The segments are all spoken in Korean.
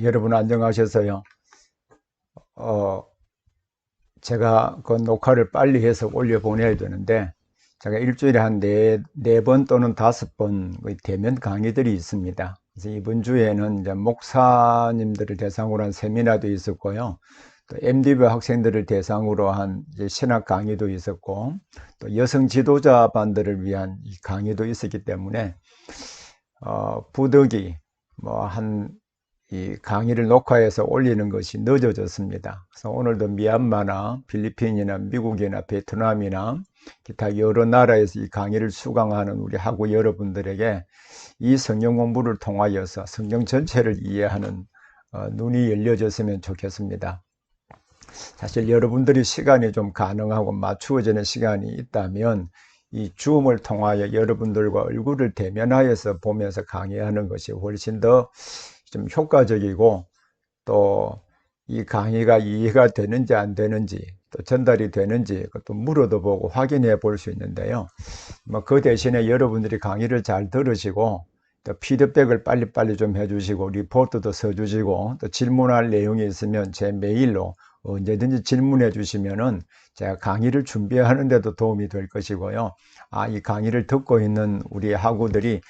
여러분 안녕하셔서요. 어, 제가 그 녹화를 빨리 해서 올려보내야 되는데, 제가 일주일에 한 네 번 또는 다섯 번 대면 강의들이 있습니다. 그래서 이번 주에는 이제 목사님들을 대상으로 한 세미나도 있었고요. 또 MDB 학생들을 대상으로 한 이제 신학 강의도 있었고, 또 여성 지도자반들을 위한 이 강의도 있었기 때문에, 부득이 이 강의를 녹화해서 올리는 것이 늦어졌습니다. 그래서 오늘도 미얀마나 필리핀이나 미국이나 베트남이나 기타 여러 나라에서 이 강의를 수강하는 우리 학우 여러분들에게 이 성경 공부를 통하여서 성경 전체를 이해하는 눈이 열려졌으면 좋겠습니다. 사실 여러분들이 시간이 좀 가능하고 맞추어지는 시간이 있다면 이 줌을 통하여 여러분들과 얼굴을 대면하여서 보면서 강의하는 것이 훨씬 더 좀 효과적이고, 또 이 강의가 이해가 되는지 안 되는지, 또 전달이 되는지 그것도 물어도 보고 확인해 볼 수 있는데요. 그 대신에 여러분들이 강의를 잘 들으시고 또 피드백을 빨리빨리 좀 해주시고 리포트도 써주시고 또 질문할 내용이 있으면 제 메일로 언제든지 질문해 주시면은 제가 강의를 준비하는 데도 도움이 될 것이고요. 이 강의를 듣고 있는 우리 학우들이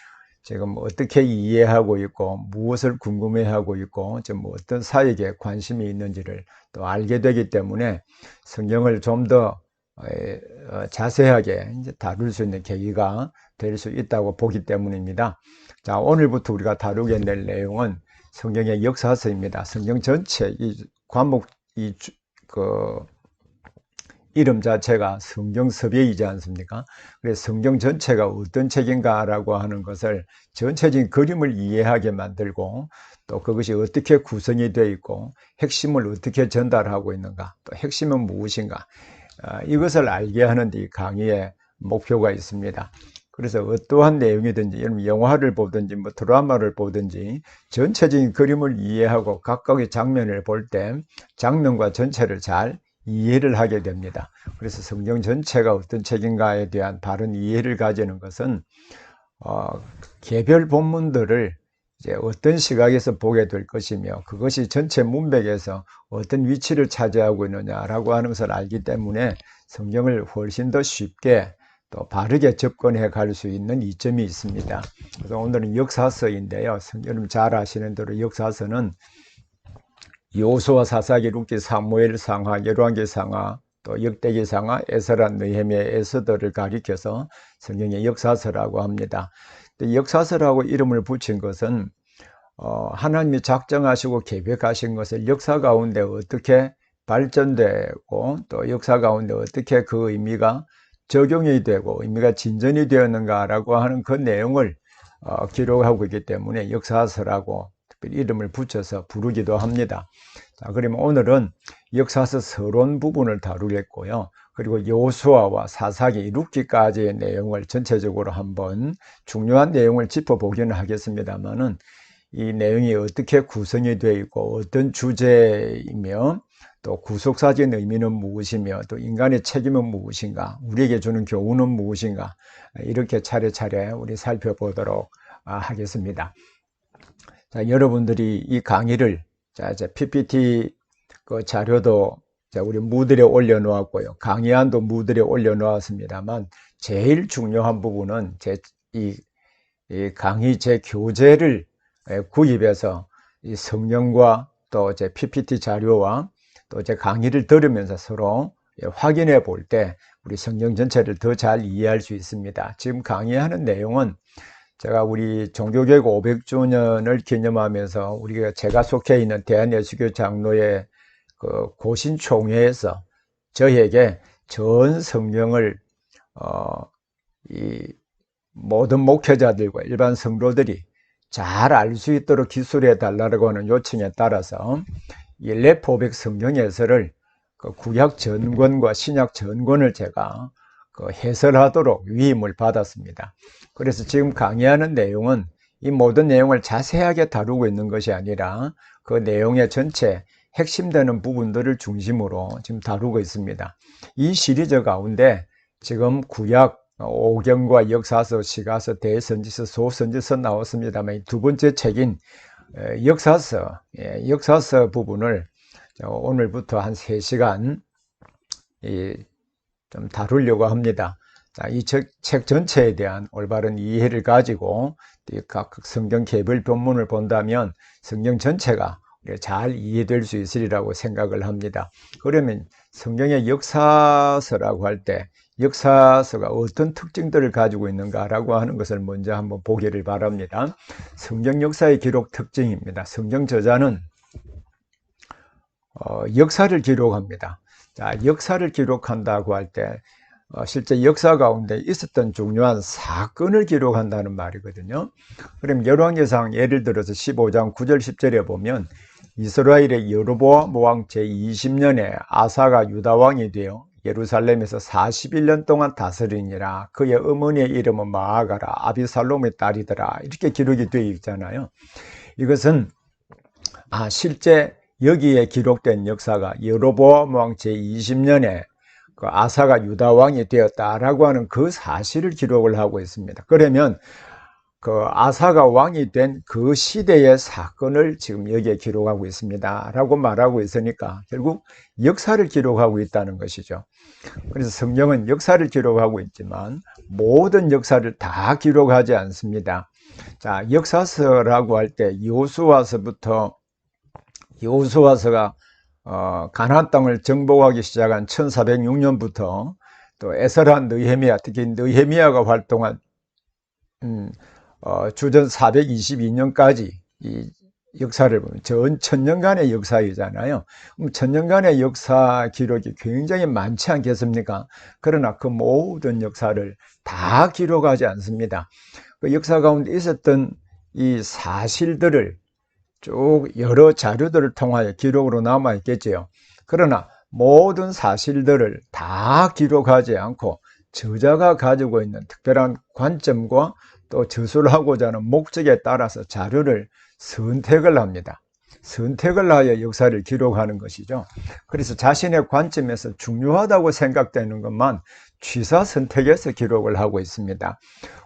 지금 어떻게 이해하고 있고 무엇을 궁금해하고 있고 지금 어떤 사역에 관심이 있는지를 또 알게 되기 때문에 성경을 좀 더 자세하게 이제 다룰 수 있는 계기가 될 수 있다고 보기 때문입니다. 자, 오늘부터 우리가 다루게 될 내용은 성경의 역사서입니다. 성경 전체 이 과목 그 이름 자체가 성경섭예이지 않습니까? 그래서 성경 전체가 어떤 책인가라고 하는 것을 전체적인 그림을 이해하게 만들고, 또 그것이 어떻게 구성이 되어 있고 핵심을 어떻게 전달하고 있는가, 또 핵심은 무엇인가, 이것을 알게 하는 데 강의의 목표가 있습니다. 그래서 어떠한 내용이든지 영화를 보든지 드라마를 보든지 전체적인 그림을 이해하고 각각의 장면을 볼 때 장면과 전체를 잘 이해를 하게 됩니다. 그래서 성경 전체가 어떤 책인가에 대한 바른 이해를 가지는 것은 개별 본문들을 이제 어떤 시각에서 보게 될 것이며 그것이 전체 문맥에서 어떤 위치를 차지하고 있느냐라고 하는 것을 알기 때문에 성경을 훨씬 더 쉽게 또 바르게 접근해 갈 수 있는 이점이 있습니다. 그래서 오늘은 역사서인데요. 여러분 잘 아시는 대로 역사서는 여호수아, 사사기, 룻기, 사무엘 상하, 열왕기 상하, 또 역대기 상하, 에스라, 느헤미야, 에스더를 가리켜서 성경의 역사서라고 합니다. 역사서라고 이름을 붙인 것은 하나님이 작정하시고 계획하신 것을 역사 가운데 어떻게 발전되고 또 역사 가운데 어떻게 그 의미가 적용이 되고 의미가 진전이 되었는가라고 하는 그 내용을 기록하고 있기 때문에 역사서라고 특별히 이름을 붙여서 부르기도 합니다. 자, 그러면 오늘은 역사서 서론 부분을 다루겠고요. 그리고 여호수아와 사사기, 룻기까지의 내용을 전체적으로 한번 중요한 내용을 짚어보기는 하겠습니다만은 이 내용이 어떻게 구성이 되어 있고 어떤 주제이며 또 구속사적인 의미는 무엇이며 또 인간의 책임은 무엇인가, 우리에게 주는 교훈은 무엇인가, 이렇게 차례차례 우리 살펴보도록 하겠습니다. 자, 여러분들이 이 강의를 이제 PPT 그 자료도 우리 무들에 올려놓았고요. 강의안도 무들에 올려놓았습니다만 제일 중요한 부분은 이 강의 제 교재를 구입해서 이 성경과 또 제 PPT 자료와 또 제 강의를 들으면서 서로 확인해 볼 때 우리 성경 전체를 더 잘 이해할 수 있습니다. 지금 강의하는 내용은 제가 우리 종교개혁 500주년을 기념하면서 제가 속해 있는 대한예수교 장로의 그 고신총회에서 저에게 전 성경을 이 모든 목회자들과 일반 성도들이 잘 알 수 있도록 기술해 달라고 하는 요청에 따라서 이 랩500 성경 해설을 그 구약 전권과 신약 전권을 제가 그 해설하도록 위임을 받았습니다. 그래서 지금 강의하는 내용은 이 모든 내용을 자세하게 다루고 있는 것이 아니라 그 내용의 전체 핵심되는 부분들을 중심으로 지금 다루고 있습니다. 이 시리즈 가운데 지금 구약 오경과 역사서, 시가서, 대선지서, 소선지서 나왔습니다만 두 번째 책인 역사서 부분을 오늘부터 한 3시간 좀 다루려고 합니다. 자, 이 책 전체에 대한 올바른 이해를 가지고 각 성경 개별 본문을 본다면 성경 전체가 잘 이해될 수 있으리라고 생각을 합니다. 그러면 성경의 역사서라고 할 때 역사서가 어떤 특징들을 가지고 있는가라고 하는 것을 먼저 한번 보기를 바랍니다. 성경 역사의 기록 특징입니다. 성경 저자는 역사를 기록합니다. 자, 역사를 기록한다고 할 때 실제 역사 가운데 있었던 중요한 사건을 기록한다는 말이거든요. 그럼 열왕기상 예를 들어서 15장 9절 10절에 보면 이스라엘의 여로보암 왕 제20년에 아사가 유다 왕이 되어 예루살렘에서 41년 동안 다스리니라. 그의 어머니의 이름은 마아가라 아비살롬의 딸이더라. 이렇게 기록이 되어 있잖아요. 이것은 실제 여기에 기록된 역사가 여로보암 왕 제20년에 그 아사가 유다 왕이 되었다라고 하는 그 사실을 기록을 하고 있습니다. 그러면 그 아사가 왕이 된 그 시대의 사건을 지금 여기에 기록하고 있습니다 라고 말하고 있으니까 결국 역사를 기록하고 있다는 것이죠. 그래서 성경은 역사를 기록하고 있지만 모든 역사를 다 기록하지 않습니다. 자, 역사서라고 할 때 여호수아서가 가나안 땅을 정복하기 시작한 1406년부터 또 에스라, 느헤미야, 특히 느헤미야가 활동한 주전 422년까지 이 역사를 보면 전 천년간의 역사이잖아요. 그럼 천년간의 역사 기록이 굉장히 많지 않겠습니까? 그러나 그 모든 역사를 다 기록하지 않습니다. 그 역사 가운데 있었던 이 사실들을 쭉 여러 자료들을 통하여 기록으로 남아 있겠지요. 그러나 모든 사실들을 다 기록하지 않고 저자가 가지고 있는 특별한 관점과 또 저술하고자 하는 목적에 따라서 자료를 선택을 합니다. 선택을 하여 역사를 기록하는 것이죠. 그래서 자신의 관점에서 중요하다고 생각되는 것만 취사 선택해서 기록을 하고 있습니다.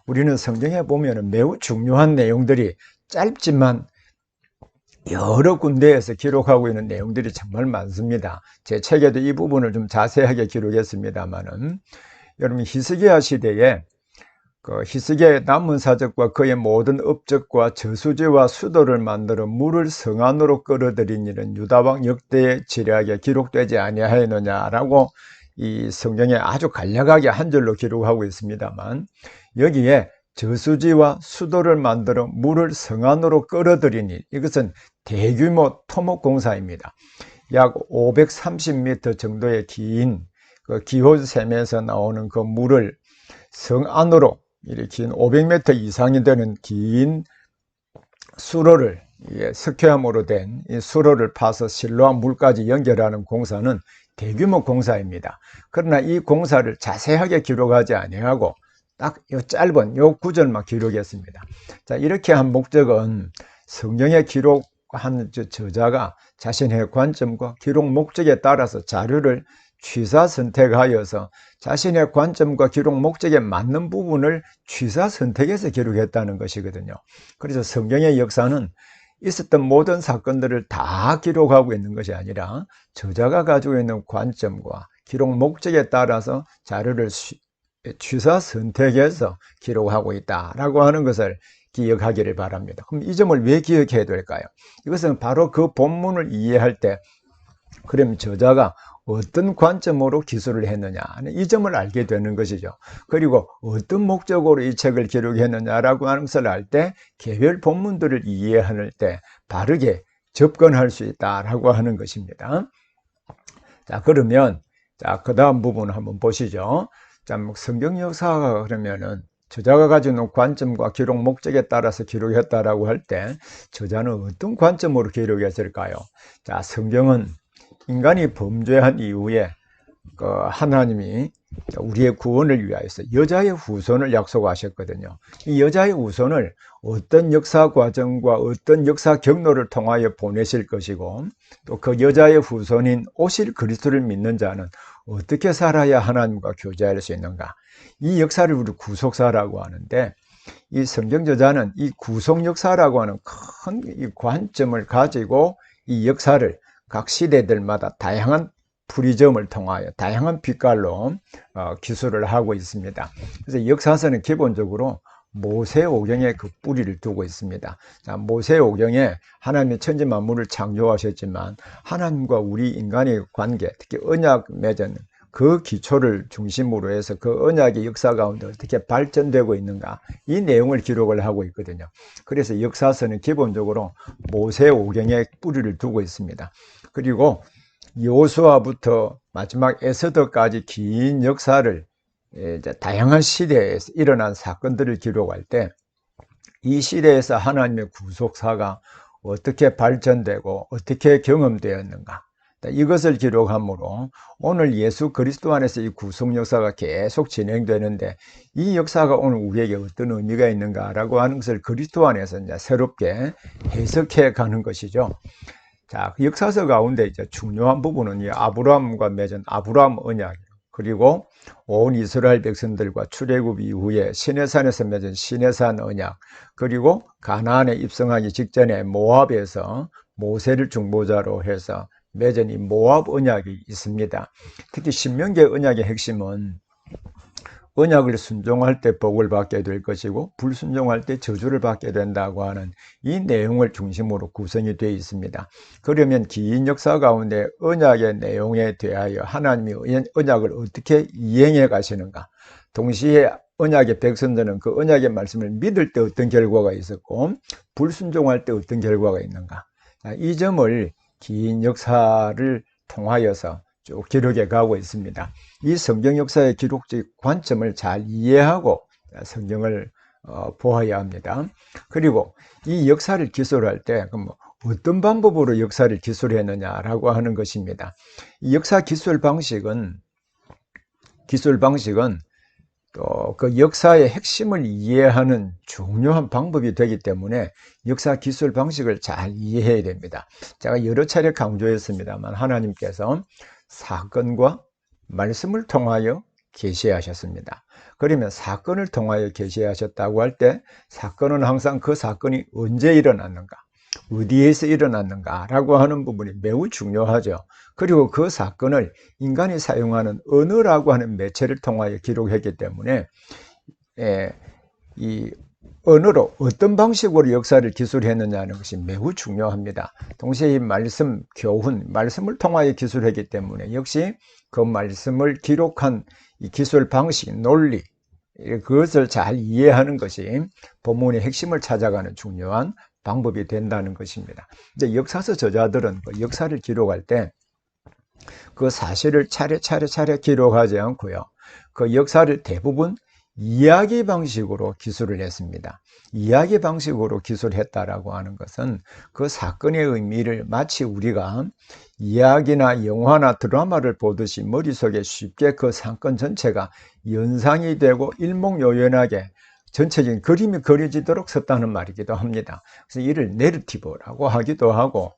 우리는 성경에 보면 매우 중요한 내용들이 짧지만 여러 군데에서 기록하고 있는 내용들이 정말 많습니다. 제 책에도 이 부분을 좀 자세하게 기록했습니다만은 여러분 히스기야 시대에 그 히스기야의 남문사적과 그의 모든 업적과 저수지와 수도를 만들어 물을 성 안으로 끌어들인 일은 유다왕 역대의 지략에 기록되지 아니하였느냐라고 이 성경에 아주 간략하게 한 절로 기록하고 있습니다만 여기에 저수지와 수도를 만들어 물을 성 안으로 끌어들인 일, 이것은 대규모 토목공사입니다. 약 530m 정도의 긴 그 기호샘에서 나오는 그 물을 성 안으로 이렇게 긴 500m 이상이 되는 긴 수로를 석회암으로 된 이 수로를 파서 실로암 물까지 연결하는 공사는 대규모 공사입니다. 그러나 이 공사를 자세하게 기록하지 아니하고 딱 이 짧은 요 구절만 기록했습니다. 자, 이렇게 한 목적은 성경에 기록한 저자가 자신의 관점과 기록 목적에 따라서 자료를 취사 선택하여서 자신의 관점과 기록 목적에 맞는 부분을 취사 선택해서 기록했다는 것이거든요. 그래서 성경의 역사는 있었던 모든 사건들을 다 기록하고 있는 것이 아니라 저자가 가지고 있는 관점과 기록 목적에 따라서 자료를 취사 선택해서 기록하고 있다라고 하는 것을 기억하기를 바랍니다. 그럼 이 점을 왜 기억해야 될까요? 이것은 바로 그 본문을 이해할 때 그럼 저자가 어떤 관점으로 기술을 했느냐 이 점을 알게 되는 것이죠. 그리고 어떤 목적으로 이 책을 기록했느냐라고 하는 것을 알 때 개별 본문들을 이해할 때 바르게 접근할 수 있다라고 하는 것입니다. 자, 그러면 그 다음 부분을 한번 보시죠. 자, 성경 역사가 그러면은 저자가 가지고 있는 관점과 기록 목적에 따라서 기록했다라고 할 때 저자는 어떤 관점으로 기록했을까요? 자, 성경은 인간이 범죄한 이후에 하나님이 우리의 구원을 위하여서 여자의 후손을 약속하셨거든요. 이 여자의 후손을 어떤 역사 과정과 어떤 역사 경로를 통하여 보내실 것이고 또 그 여자의 후손인 오실 그리스도를 믿는 자는 어떻게 살아야 하나님과 교제할 수 있는가, 이 역사를 우리 구속사라고 하는데 이 성경 저자는 이 구속 역사라고 하는 큰 이 관점을 가지고 이 역사를 각 시대들마다 다양한 프리즘을 통하여 다양한 빛깔로 기술을 하고 있습니다. 그래서 역사서는 기본적으로 모세오경에 그 뿌리를 두고 있습니다. 자, 모세오경에 하나님이 천지 만물을 창조하셨지만 하나님과 우리 인간의 관계, 특히 언약 맺은 그 기초를 중심으로 해서 그 언약의 역사 가운데 어떻게 발전되고 있는가, 이 내용을 기록을 하고 있거든요. 그래서 역사서는 기본적으로 모세오경에 뿌리를 두고 있습니다. 그리고 여호수아부터 마지막 에스더까지 긴 역사를 다양한 시대에서 일어난 사건들을 기록할 때 이 시대에서 하나님의 구속사가 어떻게 발전되고 어떻게 경험되었는가, 이것을 기록하므로 오늘 예수 그리스도 안에서 이 구속 역사가 계속 진행되는데 이 역사가 오늘 우리에게 어떤 의미가 있는가라고 하는 것을 그리스도 안에서 이제 새롭게 해석해 가는 것이죠. 자, 그 역사서 가운데 이제 중요한 부분은 이 아브라함과 맺은 아브라함 언약, 그리고 온 이스라엘 백성들과 출애굽 이후에 시내산에서 맺은 시내산 언약, 그리고 가나안에 입성하기 직전에 모압에서 모세를 중보자로 해서 맺은 이 모압 언약이 있습니다. 특히 신명기 언약의 핵심은 언약을 순종할 때 복을 받게 될 것이고 불순종할 때 저주를 받게 된다고 하는 이 내용을 중심으로 구성이 되어 있습니다. 그러면 긴 역사 가운데 언약의 내용에 대하여 하나님이 언약을 어떻게 이행해 가시는가, 동시에 언약의 백성들은 그 언약의 말씀을 믿을 때 어떤 결과가 있었고 불순종할 때 어떤 결과가 있는가, 이 점을 긴 역사를 통하여서 쭉 기록해 가고 있습니다. 이 성경 역사의 기록적 관점을 잘 이해하고 성경을 보아야 합니다. 그리고 이 역사를 기술할 때 어떤 방법으로 역사를 기술했느냐라고 하는 것입니다. 이 역사 기술 방식은 또 그 역사의 핵심을 이해하는 중요한 방법이 되기 때문에 역사 기술 방식을 잘 이해해야 됩니다. 제가 여러 차례 강조했습니다만 하나님께서 사건과 말씀을 통하여 계시하셨습니다. 그러면 사건을 통하여 계시하셨다고 할 때 사건은 항상 그 사건이 언제 일어났는가, 어디에서 일어났는가 라고 하는 부분이 매우 중요하죠. 그리고 그 사건을 인간이 사용하는 언어라고 하는 매체를 통하여 기록했기 때문에 이 언어로 어떤 방식으로 역사를 기술했느냐는 것이 매우 중요합니다. 동시에 이 말씀, 교훈, 말씀을 통하여 기술했기 때문에 역시 그 말씀을 기록한 이 기술 방식, 논리, 그것을 잘 이해하는 것이 본문의 핵심을 찾아가는 중요한 방법이 된다는 것입니다. 이제 역사서 저자들은 그 역사를 기록할 때 그 사실을 차례차례 기록하지 않고요, 그 역사를 대부분 이야기 방식으로 기술을 했습니다. 이야기 방식으로 기술했다라고 하는 것은 그 사건의 의미를 마치 우리가 이야기나 영화나 드라마를 보듯이 머릿속에 쉽게 그 사건 전체가 연상이 되고 일목요연하게 전체적인 그림이 그려지도록 썼다는 말이기도 합니다. 그래서 이를 내러티브라고 하기도 하고,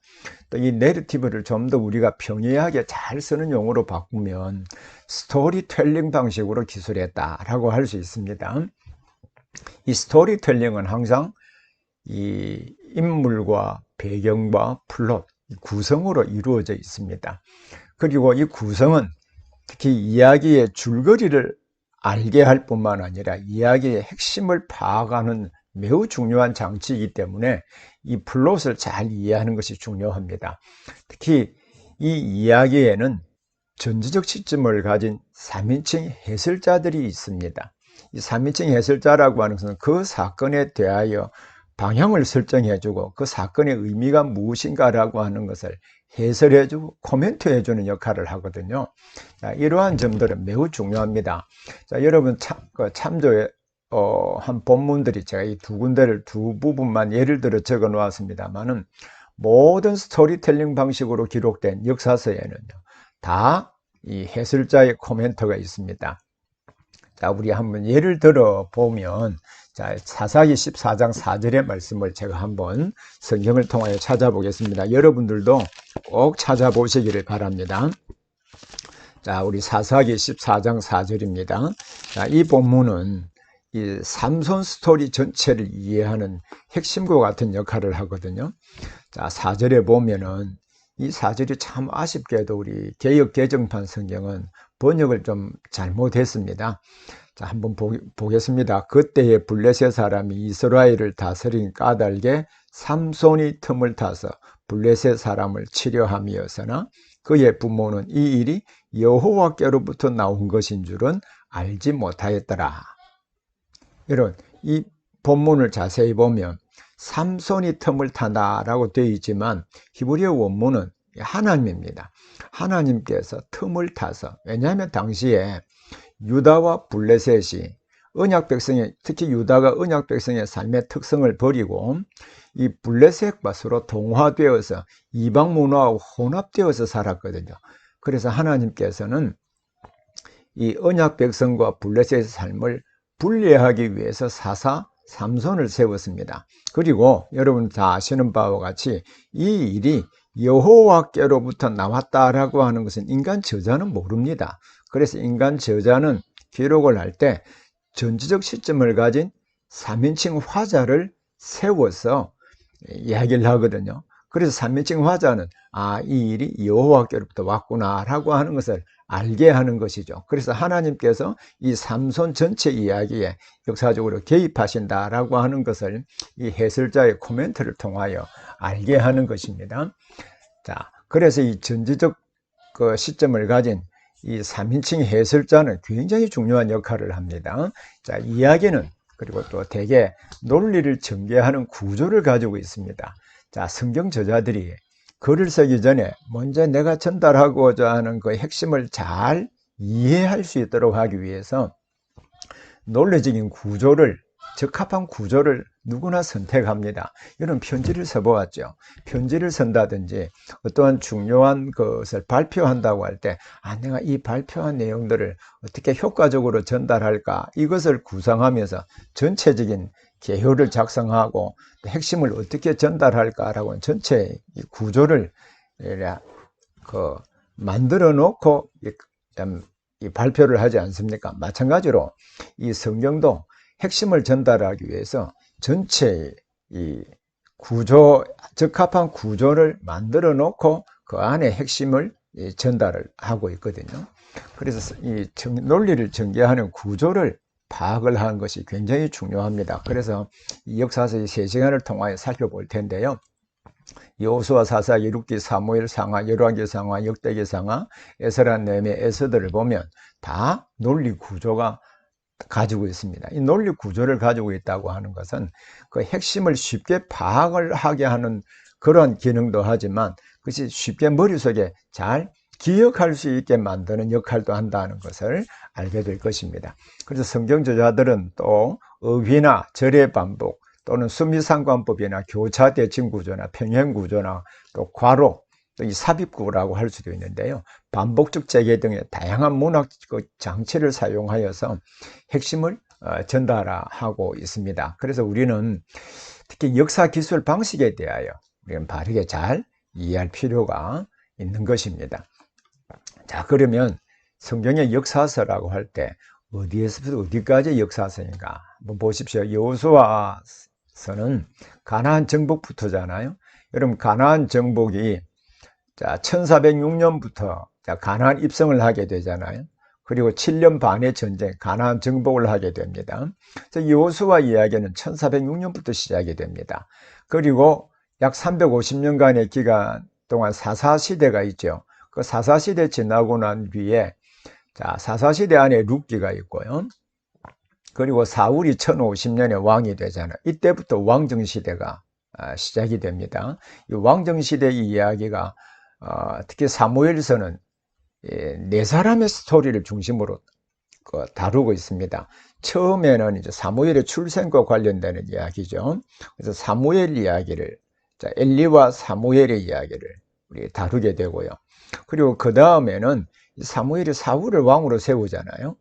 또 이 내러티브를 좀 더 우리가 평이하게 잘 쓰는 용어로 바꾸면 스토리텔링 방식으로 기술했다라고 할 수 있습니다. 이 스토리텔링은 항상 이 인물과 배경과 플롯, 구성으로 이루어져 있습니다. 그리고 이 구성은 특히 이야기의 줄거리를 알게 할 뿐만 아니라 이야기의 핵심을 파악하는 매우 중요한 장치이기 때문에 이 플롯을 잘 이해하는 것이 중요합니다. 특히 이 이야기에는 전지적 시점을 가진 3인칭 해설자들이 있습니다. 이 3인칭 해설자라고 하는 것은 그 사건에 대하여 방향을 설정해주고 그 사건의 의미가 무엇인가라고 하는 것을 해설해주고 코멘트해주는 역할을 하거든요. 자, 이러한 점들은 매우 중요합니다. 자, 여러분 참조해 한 본문들이 제가 이 두 부분만 예를 들어 적어 놓았습니다만은 모든 스토리텔링 방식으로 기록된 역사서에는요, 다 이 해설자의 코멘트가 있습니다. 자, 우리 한번 예를 들어 보면, 자, 사사기 14장 4절의 말씀을 제가 한번 성경을 통하여 찾아보겠습니다. 여러분들도 꼭 찾아보시기를 바랍니다. 자, 우리 사사기 14장 4절입니다. 자, 이 본문은 이 삼손 스토리 전체를 이해하는 핵심과 같은 역할을 하거든요. 자, 4절에 보면은 이 4절이 참 아쉽게도 우리 개역 개정판 성경은 번역을 좀 잘못했습니다. 자, 한번 보겠습니다. 그때의 블레셋 사람이 이스라엘을 다스린 까닭에 삼손이 틈을 타서 블레셋 사람을 치려함이었으나 그의 부모는 이 일이 여호와께로부터 나온 것인 줄은 알지 못하였더라. 이런 이 본문을 자세히 보면 삼손이 틈을 타다라고 되어 있지만 히브리어 원문은 하나님입니다. 하나님께서 틈을 타서, 왜냐하면 당시에 유다와 블레셋이 언약 백성의, 특히 유다가 언약 백성의 삶의 특성을 버리고 이 블레셋과 서로 동화되어서 이방 문화와 혼합되어서 살았거든요. 그래서 하나님께서는 이 언약 백성과 블레셋의 삶을 분리하기 위해서 사사 삼손을 세웠습니다. 그리고 여러분 다 아시는 바와 같이 이 일이 여호와께로부터 나왔다라고 하는 것은 인간 저자는 모릅니다. 그래서 인간 저자는 기록을 할 때 전지적 시점을 가진 3인칭 화자를 세워서 이야기를 하거든요. 그래서 3인칭 화자는 이 일이 여호와께로부터 왔구나 라고 하는 것을 알게 하는 것이죠. 그래서 하나님께서 이 삼손 전체 이야기에 역사적으로 개입하신다라고 하는 것을 이 해설자의 코멘트를 통하여 알게 하는 것입니다. 자, 그래서 이 전지적 그 시점을 가진 이 3인칭 해설자는 굉장히 중요한 역할을 합니다. 자, 이야기는 그리고 또 대개 논리를 전개하는 구조를 가지고 있습니다. 자, 성경 저자들이 글을 쓰기 전에 먼저 내가 전달하고자 하는 그 핵심을 잘 이해할 수 있도록 하기 위해서 논리적인 구조를, 적합한 구조를 누구나 선택합니다. 이런 편지를 써보았죠. 편지를 쓴다든지 어떠한 중요한 것을 발표한다고 할 때 내가 이 발표한 내용들을 어떻게 효과적으로 전달할까, 이것을 구상하면서 전체적인 개요를 작성하고 핵심을 어떻게 전달할까라고 전체 구조를 만들어 놓고 이 발표를 하지 않습니까? 마찬가지로 이 성경도 핵심을 전달하기 위해서 전체 이 적합한 구조를 만들어 놓고 그 안에 핵심을 전달을 하고 있거든요. 그래서 이 논리를 전개하는 구조를 파악을 하는 것이 굉장히 중요합니다. 그래서 이 역사서의 3시간을 통하여 살펴볼 텐데요. 여호수아, 사사기, 룻기, 사무엘 상하, 열왕기 상하, 역대기 상하, 에스라, 느헤미야, 에스더를 보면 다 논리 구조가 가지고 있습니다. 이 논리 구조를 가지고 있다고 하는 것은 그 핵심을 쉽게 파악을 하게 하는 그런 기능도 하지만 그것이 쉽게 머릿속에 잘 기억할 수 있게 만드는 역할도 한다는 것을 알게 될 것입니다. 그래서 성경 저자들은 또 어휘나 절의 반복 또는 수미상관법이나 교차 대칭 구조나 평행 구조나 또 괄호, 또 이 삽입구라고 할 수도 있는데요. 반복적 재개 등의 다양한 문학 장치를 사용하여서 핵심을 전달하고 있습니다. 그래서 우리는 특히 역사 기술 방식에 대하여 우리는 바르게 잘 이해할 필요가 있는 것입니다. 자, 그러면 성경의 역사서라고 할 때 어디에서부터 어디까지 역사서인가? 한번 보십시오. 여호수아서는 가나안 정복부터잖아요. 여러분 가나안 정복이 1406년부터 가나안 입성을 하게 되잖아요. 그리고 7년 반의 전쟁, 가나안 정복을 하게 됩니다. 그래서 여호수아 이야기는 1406년부터 시작이 됩니다. 그리고 약 350년간의 기간 동안 사사시대가 있죠. 그 사사시대 지나고 난 뒤에 사사시대 안에 룻기가 있고요. 그리고 사울이 1050년에 왕이 되잖아요. 이때부터 왕정시대가 시작이 됩니다. 이 왕정시대 이야기가 특히 사무엘서는 4사람의 스토리를 중심으로 다루고 있습니다. 처음에는 이제 사무엘의 출생과 관련되는 이야기죠. 그래서 사무엘 이야기를, 엘리와 사무엘의 이야기를 우리 다루게 되고요. 그리고 그 다음에는 사무엘이 사울을 왕으로 세우잖아요.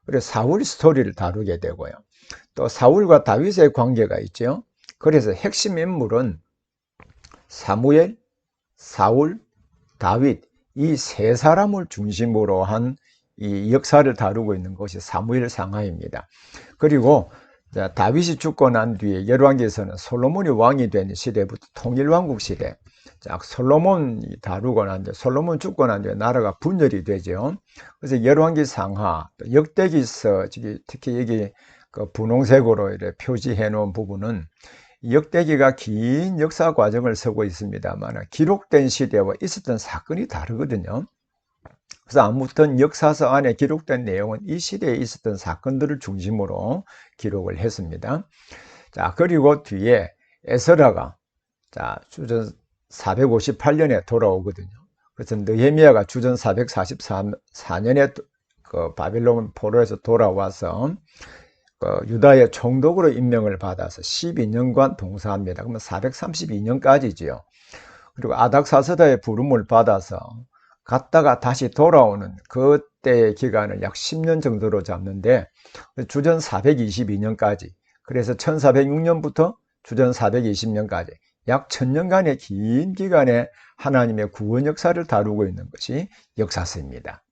그래서 사울 스토리를 다루게 되고요. 또 사울과 다윗의 관계가 있죠. 그래서 핵심 인물은 사무엘, 사울, 다윗 이 3사람을 중심으로 한 이 역사를 다루고 있는 것이 사무엘 상하입니다. 그리고 다윗이 죽고 난 뒤에 열왕기에서는 솔로몬이 왕이 된 시대부터 통일왕국 시대, 솔로몬이 다루고 난 뒤에, 솔로몬 죽고 난 뒤에 나라가 분열이 되죠. 그래서 열왕기 상하, 역대기서, 특히 여기 그 분홍색으로 이렇게 표지해 놓은 부분은 역대기가 긴 역사 과정을 쓰고 있습니다만 기록된 시대와 있었던 사건이 다르거든요. 그래서 아무튼 역사서 안에 기록된 내용은 이 시대에 있었던 사건들을 중심으로 기록을 했습니다. 자, 그리고 뒤에 에스라가 주전 458년에 돌아오거든요. 그래서 느헤미야가 주전 444년에 그 바빌론 포로에서 돌아와서 유다의 총독으로 임명을 받아서 12년간 동사합니다. 그러면 432년까지지요. 그리고 아닥사스다의 부름을 받아서 갔다가 다시 돌아오는 그때의 기간을 약 10년 정도로 잡는데 주전 422년까지, 그래서 1406년부터 주전 420년까지 약 1000년간의 긴 기간에 하나님의 구원 역사를 다루고 있는 것이 역사서입니다.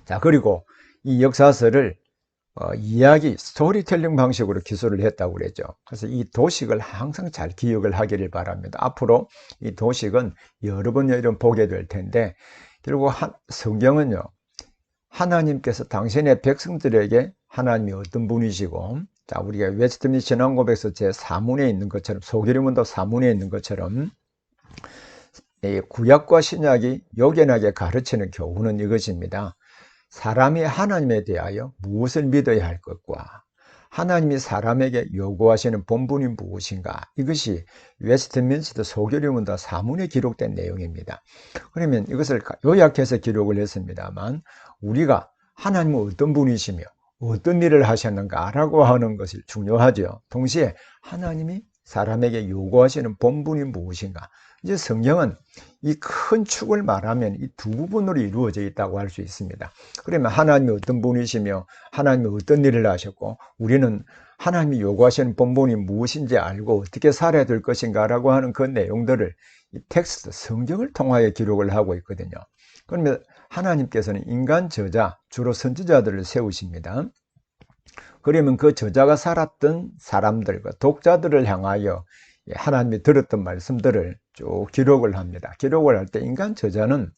자, 그리고 이 역사서를 이야기, 스토리텔링 방식으로 기술을 했다고 그랬죠. 그래서 이 도식을 항상 잘 기억을 하기를 바랍니다. 앞으로 이 도식은 여러 번 보게 될 텐데, 결국 성경은요, 하나님께서 당신의 백성들에게 하나님이 어떤 분이시고, 자, 우리가 웨스트민스터 신앙고백서 제 4문에 있는 것처럼, 소개문도 4문에 있는 것처럼, 구약과 신약이 요긴하게 가르치는 교훈은 이것입니다. 사람이 하나님에 대하여 무엇을 믿어야 할 것과 하나님이 사람에게 요구하시는 본분이 무엇인가, 이것이 웨스트민스터 소교리문도 4문에 기록된 내용입니다. 그러면 이것을 요약해서 기록을 했습니다만, 우리가 하나님은 어떤 분이시며 어떤 일을 하셨는가 라고 하는 것이 중요하죠. 동시에 하나님이 사람에게 요구하시는 본분이 무엇인가, 이제 성경은 이 큰 축을 말하면 이 두 부분으로 이루어져 있다고 할 수 있습니다. 그러면 하나님이 어떤 분이시며 하나님이 어떤 일을 하셨고 우리는 하나님이 요구하시는 본분이 무엇인지 알고 어떻게 살아야 될 것인가 라고 하는 그 내용들을 이 텍스트, 성경을 통하여 기록을 하고 있거든요. 그러면 하나님께서는 인간 저자, 주로 선지자들을 세우십니다. 그러면 그 저자가 살았던 사람들과 독자들을 향하여 하나님이 들었던 말씀들을 쭉 기록을 합니다. 기록을 할 때 인간 저자는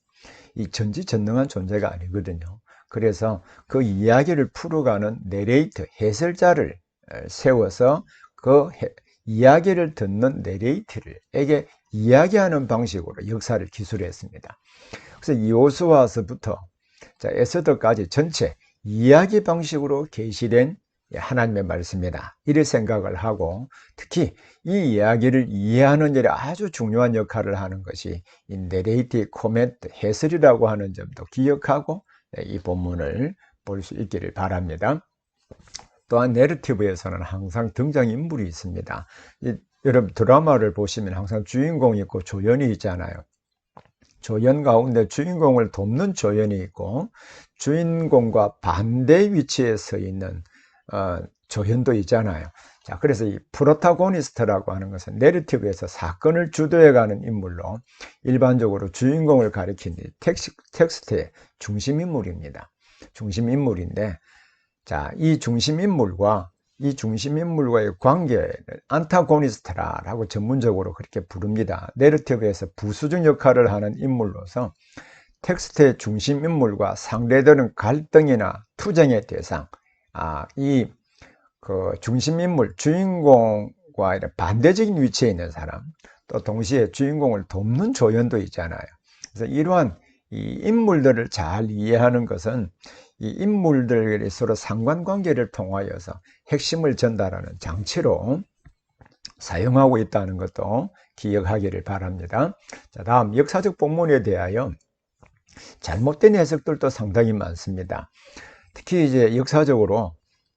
이 전지전능한 존재가 아니거든요. 그래서 그 이야기를 풀어가는 내레이터, 해설자를 세워서 그 이야기를 듣는 내레이터에게 이야기하는 방식으로 역사를 기술했습니다. 그래서 여호수아서부터 에스더까지 전체 이야기 방식으로 계시된 하나님의 말씀이다, 이를 생각을 하고, 특히 이 이야기를 이해하는 일에 아주 중요한 역할을 하는 것이 이 내레이티브 코멘트, 해설이라고 하는 점도 기억하고 이 본문을 볼 수 있기를 바랍니다. 또한 내러티브에서는 항상 등장인물이 있습니다. 여러분 드라마를 보시면 항상 주인공이 있고 조연이 있잖아요. 조연 가운데 주인공을 돕는 조연이 있고 주인공과 반대 위치에 서 있는 조연도 있잖아요. 자, 그래서 이 프로타고니스트라고 하는 것은 내러티브에서 사건을 주도해가는 인물로 일반적으로 주인공을 가리키는 텍스트의 중심인물입니다. 중심인물인데, 자, 이 중심인물과의 관계를 안타고니스트라고 전문적으로 그렇게 부릅니다. 내러티브에서 부수적 역할을 하는 인물로서 텍스트의 중심인물과 상대되는 갈등이나 투쟁의 대상, 이 중심인물, 주인공과 반대적인 위치에 있는 사람, 또 동시에 주인공을 돕는 조연도 있잖아요. 그래서 이러한 이 인물들을 잘 이해하는 것은 이 인물들이 서로 상관관계를 통하여서 핵심을 전달하는 장치로 사용하고 있다는 것도 기억하기를 바랍니다. 자, 다음 역사적 본문에 대하여 잘못된 해석들도 상당히 많습니다. 특히 이제 역사적으로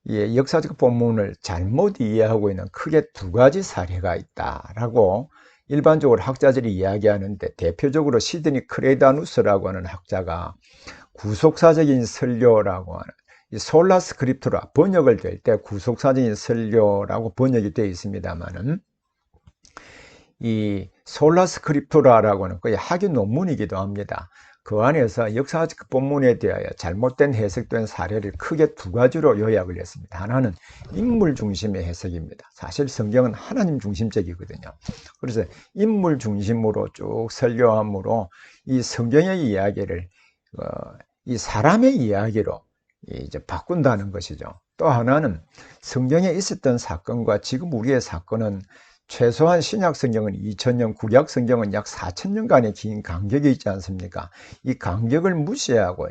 역사적 본문을 잘못 이해하고 있는 크게 두 가지 사례가 있다라고 일반적으로 학자들이 이야기하는데, 대표적으로 시드니 크레이다누스라고 하는 학자가 구속사적인 설교라고 하는 이 솔라 스크립트라 번역을 될 때 구속사적인 설교라고 번역이 되어 있습니다만은, 이 솔라 스크립트라라고 하는 거의 학위 논문이기도 합니다. 그 안에서 역사적 본문에 대하여 잘못된 해석된 사례를 크게 두 가지로 요약을 했습니다. 하나는 인물 중심의 해석입니다. 사실 성경은 하나님 중심적이거든요. 그래서 인물 중심으로 쭉 설교함으로 이 성경의 이야기를 이 사람의 이야기로 이제 바꾼다는 것이죠. 또 하나는 성경에 있었던 사건과 지금 우리의 사건은 최소한 신약 성경은 2000년, 구약 성경은 약 4000년간의 긴 간격이 있지 않습니까? 이 간격을 무시하고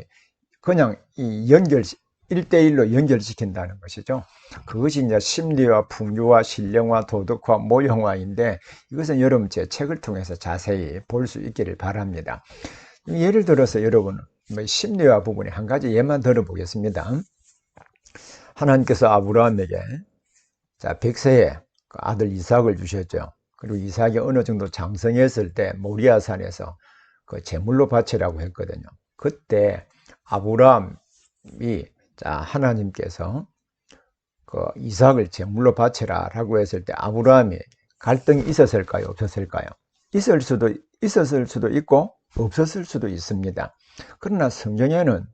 그냥 이 1대1로 연결시킨다는 것이죠. 그것이 이제 심리와 풍요와 신령화, 도덕화, 모형화인데 이것은 여러분 제 책을 통해서 자세히 볼 수 있기를 바랍니다. 예를 들어서 여러분 심리화 부분에 한 가지 예만 들어보겠습니다. 하나님께서 아브라함에게 자 100세에 아들 이삭을 주셨죠. 그리고 이삭이 어느 정도 장성했을 때 모리아산에서 그 제물로 바치라고 했거든요. 그때 아브라함이 자 하나님께서 그 이삭을 제물로 바치라라고 했을 때 아브라함이 갈등이 있었을까요? 없었을까요? 있었을 수도 있고 없었을 수도 있습니다. 그러나 성경에는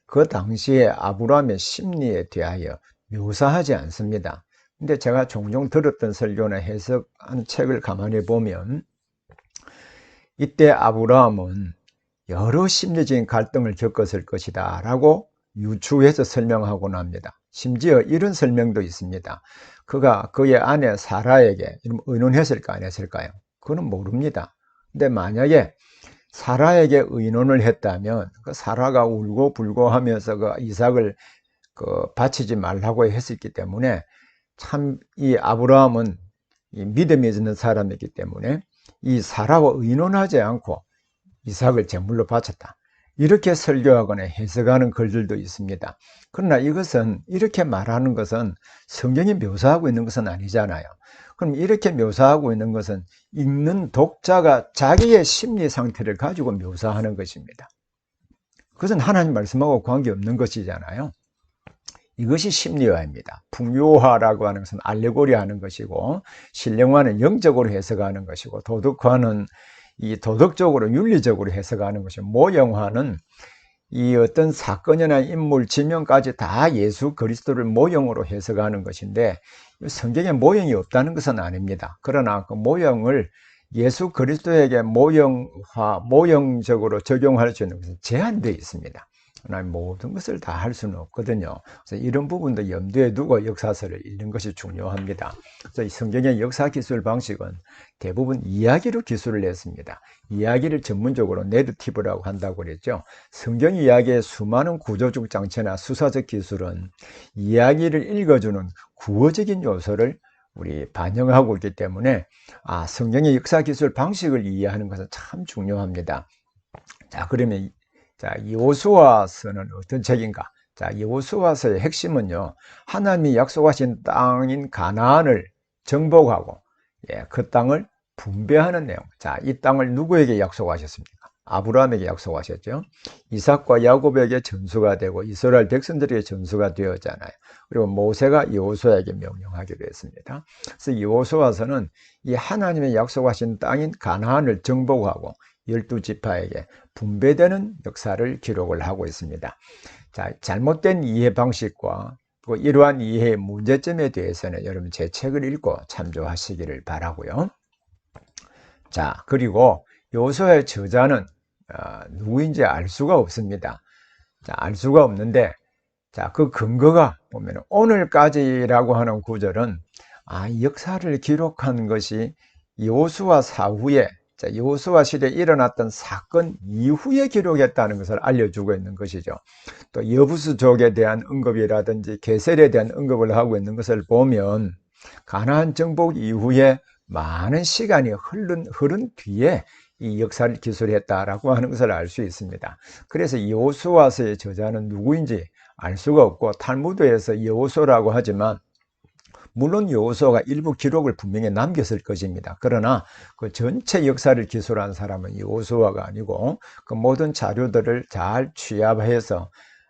그 당시에 아브라함의 심리에 대하여 묘사하지 않습니다. 근데 제가 종종 들었던 설교나 해석한 책을 가만히 보면 이때 아브라함은 여러 심리적인 갈등을 겪었을 것이다 라고 유추해서 설명하곤 합니다. 심지어 이런 설명도 있습니다. 그가 그의 아내 사라에게 의논했을까 안 했을까요? 그건 모릅니다. 근데 만약에 사라에게 의논을 했다면 그 사라가 울고 불고 하면서 그 이삭을 바치지 말라고 했었기 때문에 참 이 아브라함은 이 믿음이 있는 사람이기 때문에 이 사라와 의논하지 않고 이삭을 제물로 바쳤다. 이렇게 설교하거나 해석하는 글들도 있습니다. 그러나 이것은 이렇게 말하는 것은 성경이 묘사하고 있는 것은 아니잖아요. 그럼 이렇게 묘사하고 있는 것은 읽는 독자가 자기의 심리 상태를 가지고 묘사하는 것입니다. 그것은 하나님 말씀하고 관계없는 것이잖아요. 이것이 심리화입니다. 풍요화라고 하는 것은 알레고리 하는 것이고, 신령화는 영적으로 해석하는 것이고, 도덕화는 이 도덕적으로 윤리적으로 해석하는 것이고, 모형화는 이 어떤 사건이나 인물, 지명까지 다 예수 그리스도를 모형으로 해석하는 것인데 성경에 모형이 없다는 것은 아닙니다. 그러나 그 모형을 예수 그리스도에게 모형적으로 적용할 수 있는 것은 제한되어 있습니다. 모든 것을 다 할 수는 없거든요. 그래서 이런 부분도 염두에 두고 역사서를 읽는 것이 중요합니다. 그래서 이 성경의 역사 기술 방식은 대부분 이야기로 기술을 했습니다. 이야기를 전문적으로 내러티브라고 한다고 그랬죠. 성경 이야기의 수많은 구조적 장치나 수사적 기술은 이야기를 읽어주는 구어적인 요소를 우리 반영하고 있기 때문에 성경의 역사 기술 방식을 이해하는 것은 참 중요합니다. 자, 그러면 여호수아서는 어떤 책인가? 자, 여호수아서의 핵심은요, 하나님이 약속하신 땅인 가나안을 정복하고, 그 땅을 분배하는 내용. 자, 이 땅을 누구에게 약속하셨습니까? 아브라함에게 약속하셨죠. 이삭과 야곱에게 전수가 되고 이스라엘 백성들에게 전수가 되었잖아요. 그리고 모세가 여호수아에게 명령하기로 했습니다. 그래서 여호수아서는 이 하나님의 약속하신 땅인 가나안을 정복하고 12지파에게 분배되는 역사를 기록을 하고 있습니다. 자, 잘못된 이해 방식과 또 이러한 이해의 문제점에 대해서는 여러분 제 책을 읽고 참조하시기를 바라고요. 자, 그리고 여호수아의 저자는 누구인지 알 수가 없습니다. 자, 알 수가 없는데, 자, 그 근거가 보면 오늘까지라고 하는 구절은 역사를 기록한 것이 여호수아 사후에 여호수아 시대에 일어났던 사건 이후에 기록했다는 것을 알려주고 있는 것이죠. 또 여부수족에 대한 언급이라든지 게셀에 대한 언급을 하고 있는 것을 보면 가나안 정복 이후에 많은 시간이 흐른 뒤에 이 역사를 기술했다라고 하는 것을 알 수 있습니다. 그래서 여호수아서의 저자는 누구인지 알 수가 없고 탈무드에서 여호수아라고 하지만 물론 여호수아가 일부 기록을 분명히 남겼을 것입니다. 그러나 그 전체 역사를 기술한 사람은 여호수아가 아니고 그 모든 자료들을 잘 취합해서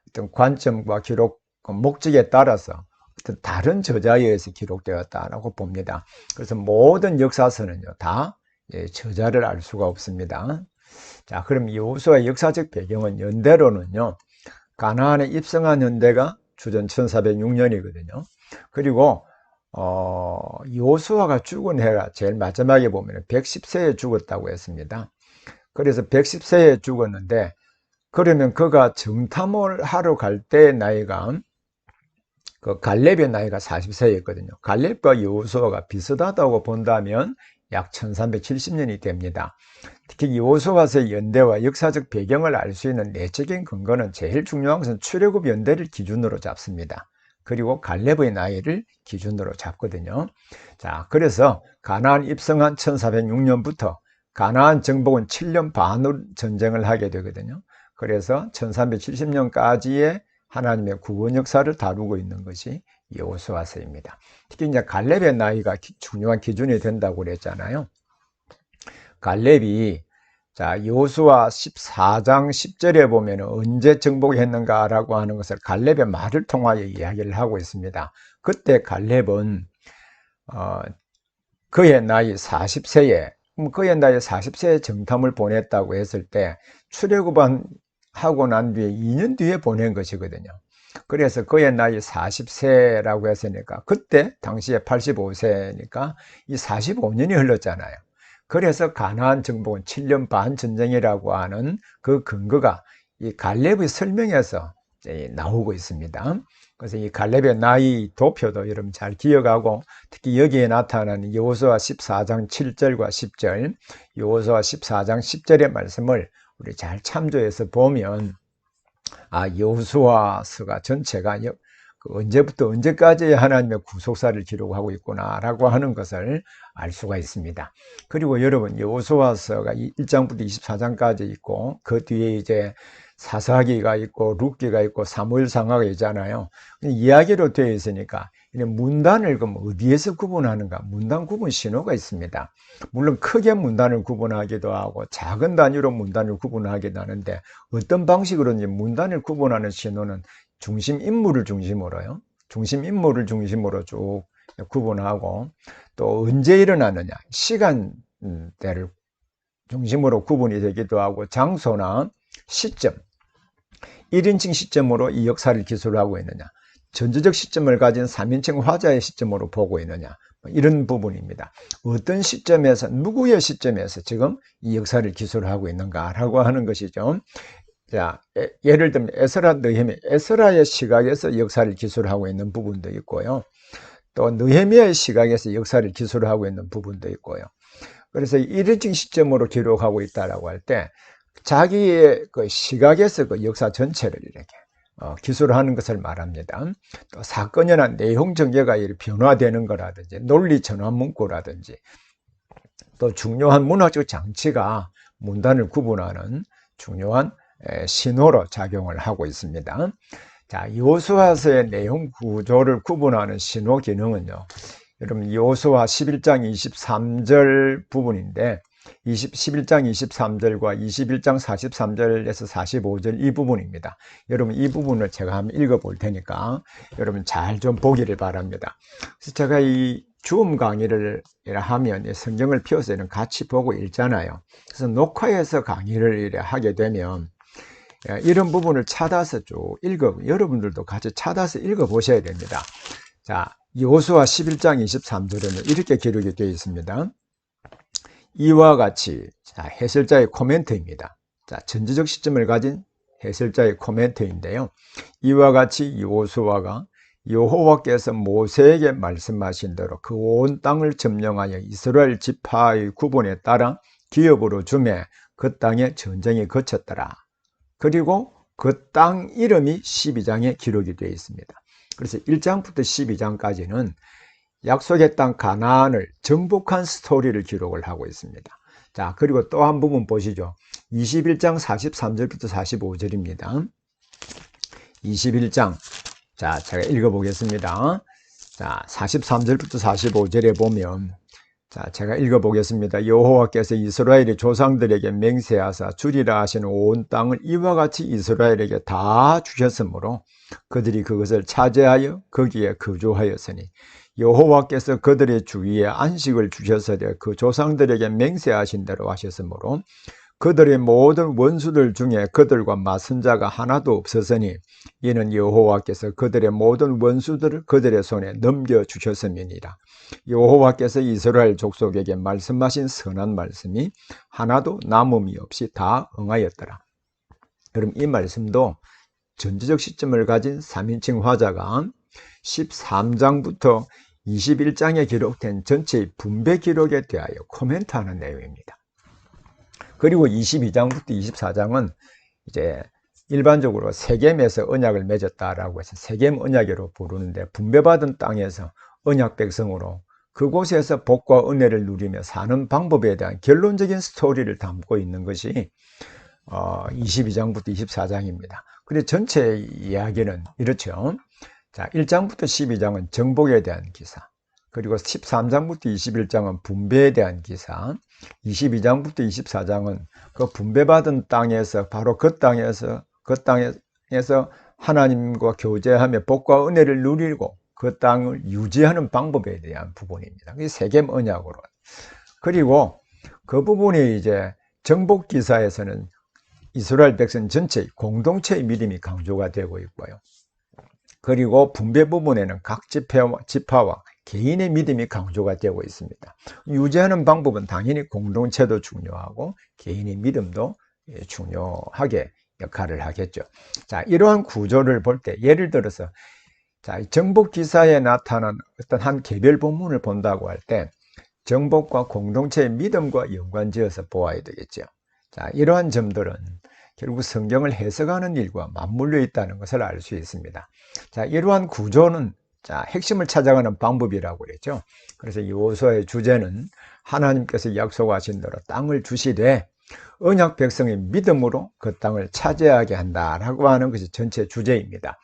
어떤 관점과 기록 목적에 따라서 어떤 다른 저자에 의해서 기록되었다라고 봅니다. 그래서 모든 역사서는요 다 저자를 알 수가 없습니다. 자, 그럼 여호수아의 역사적 배경은 연대로는요, 가나안에 입성한 연대가 주전 1406년이거든요. 그리고 여호수아가 죽은 해가 제일 마지막에 보면 110세에 죽었다고 했습니다. 그래서 110세에 죽었는데, 그러면 그가 정탐을 하러 갈 때 나이가, 그 갈렙의 나이가 40세였거든요. 갈렙과 여호수아가 비슷하다고 본다면 약 1370년이 됩니다. 특히 여호수아서의 연대와 역사적 배경을 알 수 있는 내적인 근거는 제일 중요한 것은 출애굽 연대를 기준으로 잡습니다. 그리고 갈렙의 나이를 기준으로 잡거든요. 자, 그래서 가나안 입성한 1406년부터 가나안 정복은 7년 반을 전쟁을 하게 되거든요. 그래서 1370년까지의 하나님의 구원 역사를 다루고 있는 것이 여호수아서입니다. 특히 이제 갈렙의 나이가 중요한 기준이 된다고 그랬잖아요. 갈렙이 자, 여호수아 14장 10절에 보면 언제 정복했는가라고 하는 것을 갈렙의 말을 통하여 이야기를 하고 있습니다. 그때 갈렙은 그의 나이 40세에 그의 나이 40세에 정탐을 보냈다고 했을 때 출애굽하고 난 뒤에 2년 뒤에 보낸 것이거든요. 그래서 그의 나이 40세라고 했으니까 그때 당시에 85세니까 이 45년이 흘렀잖아요. 그래서 가나안 정복은 7년 반 전쟁이라고 하는 그 근거가 이 갈렙의 설명에서 나오고 있습니다. 그래서 이 갈렙의 나이 도표도 여러분 잘 기억하고, 특히 여기에 나타나는 여호수아 14장 7절과 10절, 여호수아 14장 10절의 말씀을 우리 잘 참조해서 보면 여호수아서가 전체가 언제부터 언제까지 하나님의 구속사를 기록하고 있구나라고 하는 것을 알 수가 있습니다. 그리고 여러분, 여호수아서가 1장부터 24장까지 있고, 그 뒤에 이제 사사기가 있고 룻기가 있고 사무엘상하가 있잖아요. 이야기로 되어 있으니까 문단을 그럼 어디에서 구분하는가? 문단 구분 신호가 있습니다. 물론 크게 문단을 구분하기도 하고 작은 단위로 문단을 구분하기도 하는데, 어떤 방식으로든지 문단을 구분하는 신호는 중심 인물을 중심으로요. 중심 인물을 중심으로 쭉 구분하고, 또 언제 일어나느냐, 시간대를 중심으로 구분이 되기도 하고, 장소나 시점, 1인칭 시점으로 이 역사를 기술하고 있느냐, 전주적 시점을 가진 3인칭 화자의 시점으로 보고 있느냐, 이런 부분입니다. 어떤 시점에서, 누구의 시점에서 지금 이 역사를 기술하고 있는가라고 하는 것이죠. 자, 예를 들면 에스라, 느헤미야, 에스라의 시각에서 역사를 기술하고 있는 부분도 있고요. 또 느헤미야의 시각에서 역사를 기술하고 있는 부분도 있고요. 그래서 1인칭 시점으로 기록하고 있다라고 할 때 자기의 그 시각에서 그 역사 전체를 이렇게 기술하는 것을 말합니다. 또 사건이나 내용 전개가 변화되는 거라든지 논리 전환 문구라든지 또 중요한 문화적 장치가 문단을 구분하는 중요한 신호로 작용을 하고 있습니다. 자, 여호수아서의 내용 구조를 구분하는 신호 기능은요, 여러분 여호수아 11장 23절 부분인데 11장 23절과 21장 43절에서 45절 이 부분입니다. 여러분 이 부분을 제가 한번 읽어볼 테니까 여러분 잘 좀 보기를 바랍니다. 그래서 제가 이 주음 강의를 하면 성경을 펴서 같이 보고 읽잖아요. 그래서 녹화해서 강의를 하게 되면 이런 부분을 찾아서 쭉 여러분들도 같이 찾아서 읽어 보셔야 됩니다. 자, 여호수아 11장 23절에는 이렇게 기록이 되어 있습니다. 이와 같이, 자, 해설자의 코멘트입니다. 자, 전지적 시점을 가진 해설자의 코멘트인데요. 이와 같이 여호수아가 여호와께서 모세에게 말씀하신 대로 그 온 땅을 점령하여 이스라엘 지파의 구분에 따라 기업으로 주매 그 땅에 전쟁이 거쳤더라. 그리고 그 땅 이름이 12장에 기록이 되어 있습니다. 그래서 1장부터 12장까지는 약속의 땅 가나안을 정복한 스토리를 기록을 하고 있습니다. 자, 그리고 또 한 부분 보시죠. 21장 43절부터 45절입니다. 21장, 자, 제가 읽어보겠습니다. 자, 43절부터 45절에 보면, 자, 제가 읽어보겠습니다. 여호와께서 이스라엘의 조상들에게 맹세하사 주리라 하시는 온 땅을 이와 같이 이스라엘에게 다 주셨으므로 그들이 그것을 차지하여 거기에 거주하였으니 여호와께서 그들의 주위에 안식을 주셨으되 그 조상들에게 맹세하신 대로 하셨으므로 그들의 모든 원수들 중에 그들과 맞선 자가 하나도 없었으니 이는 여호와께서 그들의 모든 원수들을 그들의 손에 넘겨주셨음이니라. 여호와께서 이스라엘 족속에게 말씀하신 선한 말씀이 하나도 남음이 없이 다 응하였더라. 그럼 이 말씀도 전지적 시점을 가진 3인칭 화자가 13장부터 21장에 기록된 전체의 분배 기록에 대하여 코멘트하는 내용입니다. 그리고 22장부터 24장은 이제 일반적으로 세겜에서 언약을 맺었다라고 해서 세겜 언약으로 부르는데, 분배받은 땅에서 언약 백성으로 그곳에서 복과 은혜를 누리며 사는 방법에 대한 결론적인 스토리를 담고 있는 것이 22장부터 24장입니다. 근데 전체 이야기는 이렇죠. 자, 1장부터 12장은 정복에 대한 기사, 그리고 13장부터 21장은 분배에 대한 기사, 22장부터 24장은 그 분배받은 땅에서 바로 그 땅에서 하나님과 교제하며 복과 은혜를 누리고 그 땅을 유지하는 방법에 대한 부분입니다. 그게 세겜 언약으로. 그리고 그 부분이 이제 정복 기사에서는 이스라엘 백성 전체의 공동체의 믿음이 강조가 되고 있고요. 그리고 분배 부분에는 각 지파와 개인의 믿음이 강조가 되고 있습니다. 유지하는 방법은 당연히 공동체도 중요하고 개인의 믿음도 중요하게 역할을 하겠죠. 자, 이러한 구조를 볼 때 예를 들어서 자, 정복 기사에 나타난 어떤 한 개별 본문을 본다고 할 때 정복과 공동체의 믿음과 연관지어서 보아야 되겠죠. 자, 이러한 점들은 결국 성경을 해석하는 일과 맞물려 있다는 것을 알 수 있습니다. 자, 이러한 구조는 핵심을 찾아가는 방법이라고 그랬죠. 그래서 여호수아의 주제는 하나님께서 약속하신 대로 땅을 주시되 언약 백성의 믿음으로 그 땅을 차지하게 한다라고 하는 것이 전체 주제입니다.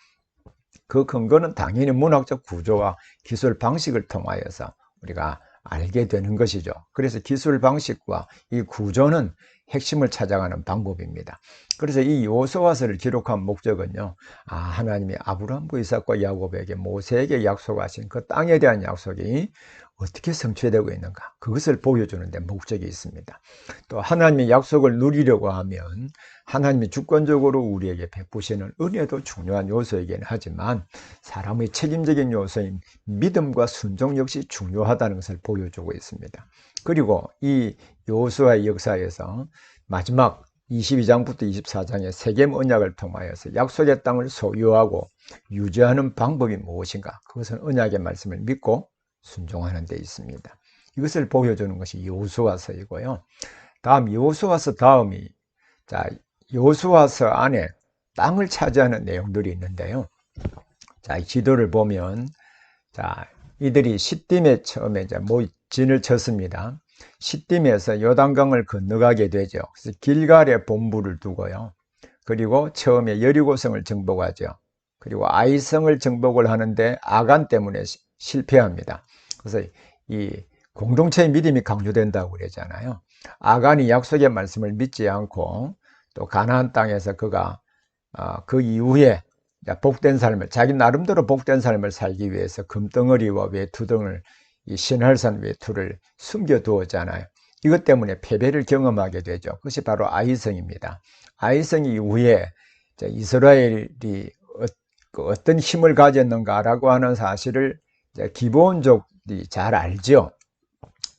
그 근거는 당연히 문학적 구조와 기술 방식을 통하여서 우리가 알게 되는 것이죠. 그래서 기술 방식과 이 구조는 핵심을 찾아가는 방법입니다. 그래서 이 여호수아서를 기록한 목적은요, 하나님이 아브라함과 이삭과 야곱에게 모세에게 약속하신 그 땅에 대한 약속이 어떻게 성취되고 있는가, 그것을 보여주는 데 목적이 있습니다. 또 하나님의 약속을 누리려고 하면 하나님이 주권적으로 우리에게 베푸시는 은혜도 중요한 요소이긴 하지만 사람의 책임적인 요소인 믿음과 순종 역시 중요하다는 것을 보여주고 있습니다. 그리고 이 여호수아의 역사에서 마지막 22장부터 24장의 세겜 언약을 통하여서 약속의 땅을 소유하고 유지하는 방법이 무엇인가, 그것은 언약의 말씀을 믿고 순종하는 데 있습니다. 이것을 보여주는 것이 여호수아서이고요. 다음 여호수아서 다음이 여호수아서 안에 땅을 차지하는 내용들이 있는데요. 자, 이 지도를 보면 이들이 시딤에 처음에 진을 쳤습니다. 시딤에서 요단강을 건너가게 되죠. 그래서 길갈에 본부를 두고요. 그리고 처음에 여리고성을 정복하죠. 그리고 아이성을 정복을 하는데 아간 때문에 실패합니다. 그래서 이 공동체의 믿음이 강조된다고 그러잖아요. 아간이 약속의 말씀을 믿지 않고 또 가나안 땅에서 그가 그 이후에 복된 삶을, 자기 나름대로 복된 삶을 살기 위해서 금덩어리와 외투 등을, 이 신할산 외투를 숨겨두었잖아요. 이것 때문에 패배를 경험하게 되죠. 그것이 바로 아이성입니다. 아이성 이후에 이스라엘이 어떤 힘을 가졌는가라고 하는 사실을 기브온족이 잘 알죠.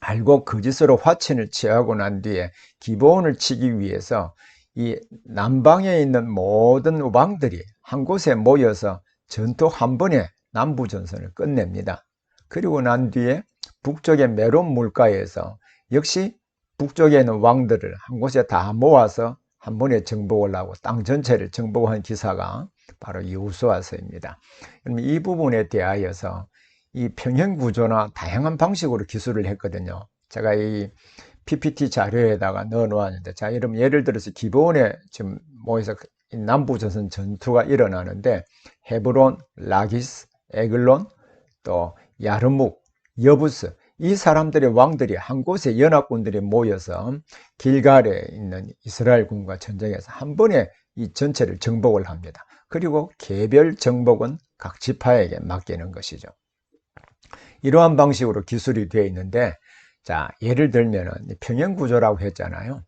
알고 거짓으로 화친을 취하고 난 뒤에 기브온을 치기 위해서 이 남방에 있는 모든 왕들이 한 곳에 모여서 전투 한 번에 남부 전선을 끝냅니다. 그리고 난 뒤에 북쪽의 메론 물가에서 역시 북쪽에 있는 왕들을 한 곳에 다 모아서 한 번에 정복을 하고 땅 전체를 정복한 기사가 바로 여호수아서입니다. 그럼 이 부분에 대하여서 이 평형 구조나 다양한 방식으로 기술을 했거든요. 제가 이 PPT 자료에다가 넣어 놓았는데, 자, 여러분 예를 들어서 기브온에 지금 모여서 남부 전선 전투가 일어나는데 헤브론, 라기스, 에글론, 또 야르묵, 여부스, 이 사람들의 왕들이 한 곳에 연합군들이 모여서 길갈에 있는 이스라엘군과 전쟁에서 한 번에 이 전체를 정복을 합니다. 그리고 개별 정복은 각 지파에게 맡기는 것이죠. 이러한 방식으로 기술이 되어 있는데, 자, 예를 들면은 평형 구조라고 했잖아요.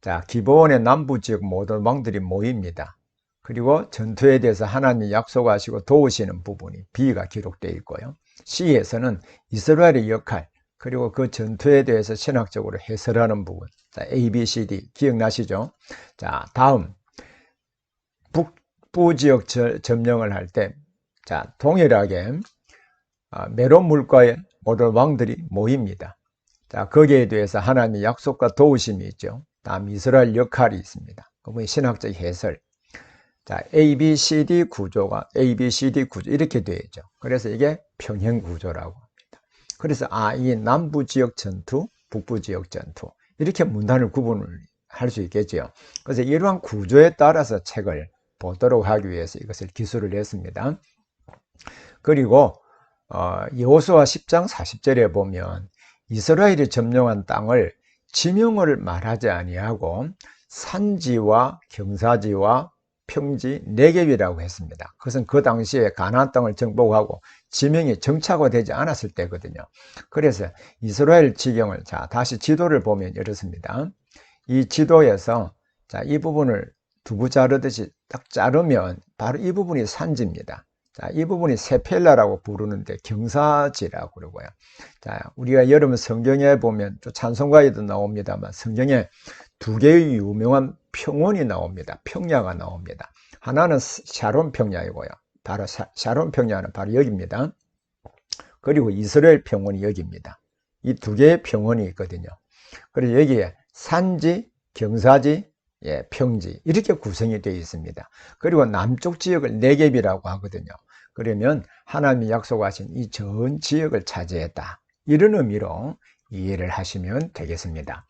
자, 기브온의 남부 지역 모든 왕들이 모입니다. 그리고 전투에 대해서 하나님이 약속하시고 도우시는 부분이 B가 기록되어 있고요. C에서는 이스라엘의 역할, 그리고 그 전투에 대해서 신학적으로 해설하는 부분. 자, A, B, C, D 기억나시죠? 자, 다음 북부 지역 점령을 할 때, 자, 동일하게 메론 물가의 모든 왕들이 모입니다. 자, 거기에 대해서 하나님의 약속과 도우심이 있죠. 다음 이스라엘 역할이 있습니다. 그분의 신학적 해설. 자, A, B, C, D 구조가 A, B, C, D 구조 이렇게 되어 있죠. 그래서 이게 평행 구조라고 합니다. 그래서 이 남부 지역 전투, 북부 지역 전투 이렇게 문단을 구분을 할 수 있겠죠. 그래서 이러한 구조에 따라서 책을 보도록 하기 위해서 이것을 기술을 했습니다. 그리고 여호수아 10장 40절에 보면 이스라엘이 점령한 땅을 지명을 말하지 아니하고 산지와 경사지와 평지, 네겝이라고 했습니다. 그것은 그 당시에 가나안 땅을 정복하고 지명이 정착화되지 않았을 때거든요. 그래서 이스라엘 지경을, 자, 다시 지도를 보면 이렇습니다. 이 지도에서, 자, 이 부분을 두부 자르듯이 딱 자르면 바로 이 부분이 산지입니다. 자, 이 부분이 세펠라라고 부르는데 경사지라고 그러고요. 자, 우리가 여러분 성경에 보면 또 찬송가에도 나옵니다만 성경에 두 개의 유명한 평원이 나옵니다. 평야가 나옵니다. 하나는 샤론 평야이고요. 바로 샤론 평야는 바로 여기입니다. 그리고 이스라엘 평원이 여기입니다. 이 두 개의 평원이 있거든요. 그래서 여기에 산지, 경사지, 평지 이렇게 구성이 되어 있습니다. 그리고 남쪽 지역을 네겝이라고 하거든요. 그러면 하나님이 약속하신 이 전 지역을 차지했다. 이런 의미로 이해를 하시면 되겠습니다.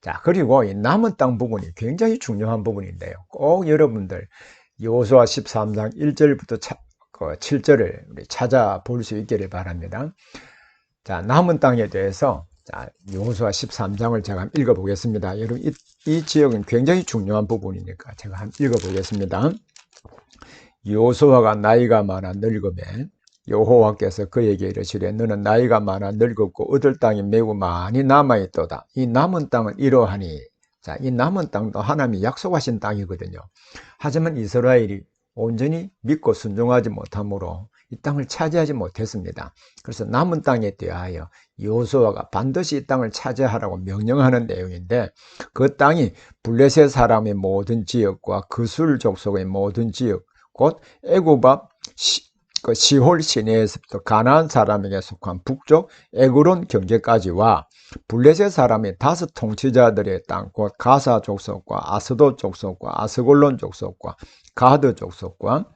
자, 그리고 이 남은 땅 부분이 굉장히 중요한 부분인데요. 꼭 여러분들 여호수아 13장 1절부터 7절을 우리 찾아볼 수 있기를 바랍니다. 자, 남은 땅에 대해서 자, 여호수아 13장을 제가 한번 읽어보겠습니다. 여러분 이 지역은 굉장히 중요한 부분이니까 제가 한번 읽어보겠습니다. 여호수아가 나이가 많아 늙으면 여호와께서 그에게 이르시되 너는 나이가 많아 늙었고 얻을 땅이 매우 많이 남아있도다. 이 남은 땅은 이러하니, 자, 이 남은 땅도 하나님이 약속하신 땅이거든요. 하지만 이스라엘이 온전히 믿고 순종하지 못함으로 이 땅을 차지하지 못했습니다. 그래서 남은 땅에 대하여 여호수아가 반드시 이 땅을 차지하라고 명령하는 내용인데, 그 땅이 블레셋 사람의 모든 지역과 그술 족속의 모든 지역, 곧 애굽 앞 시홀 시내에서부터 가나안 사람에게 속한 북쪽 에그론 경제까지와 블레셋 사람의 5 통치자들의 땅, 곧 가사 족속과 아스돗 족속과 아스골론 족속과 가드 족속과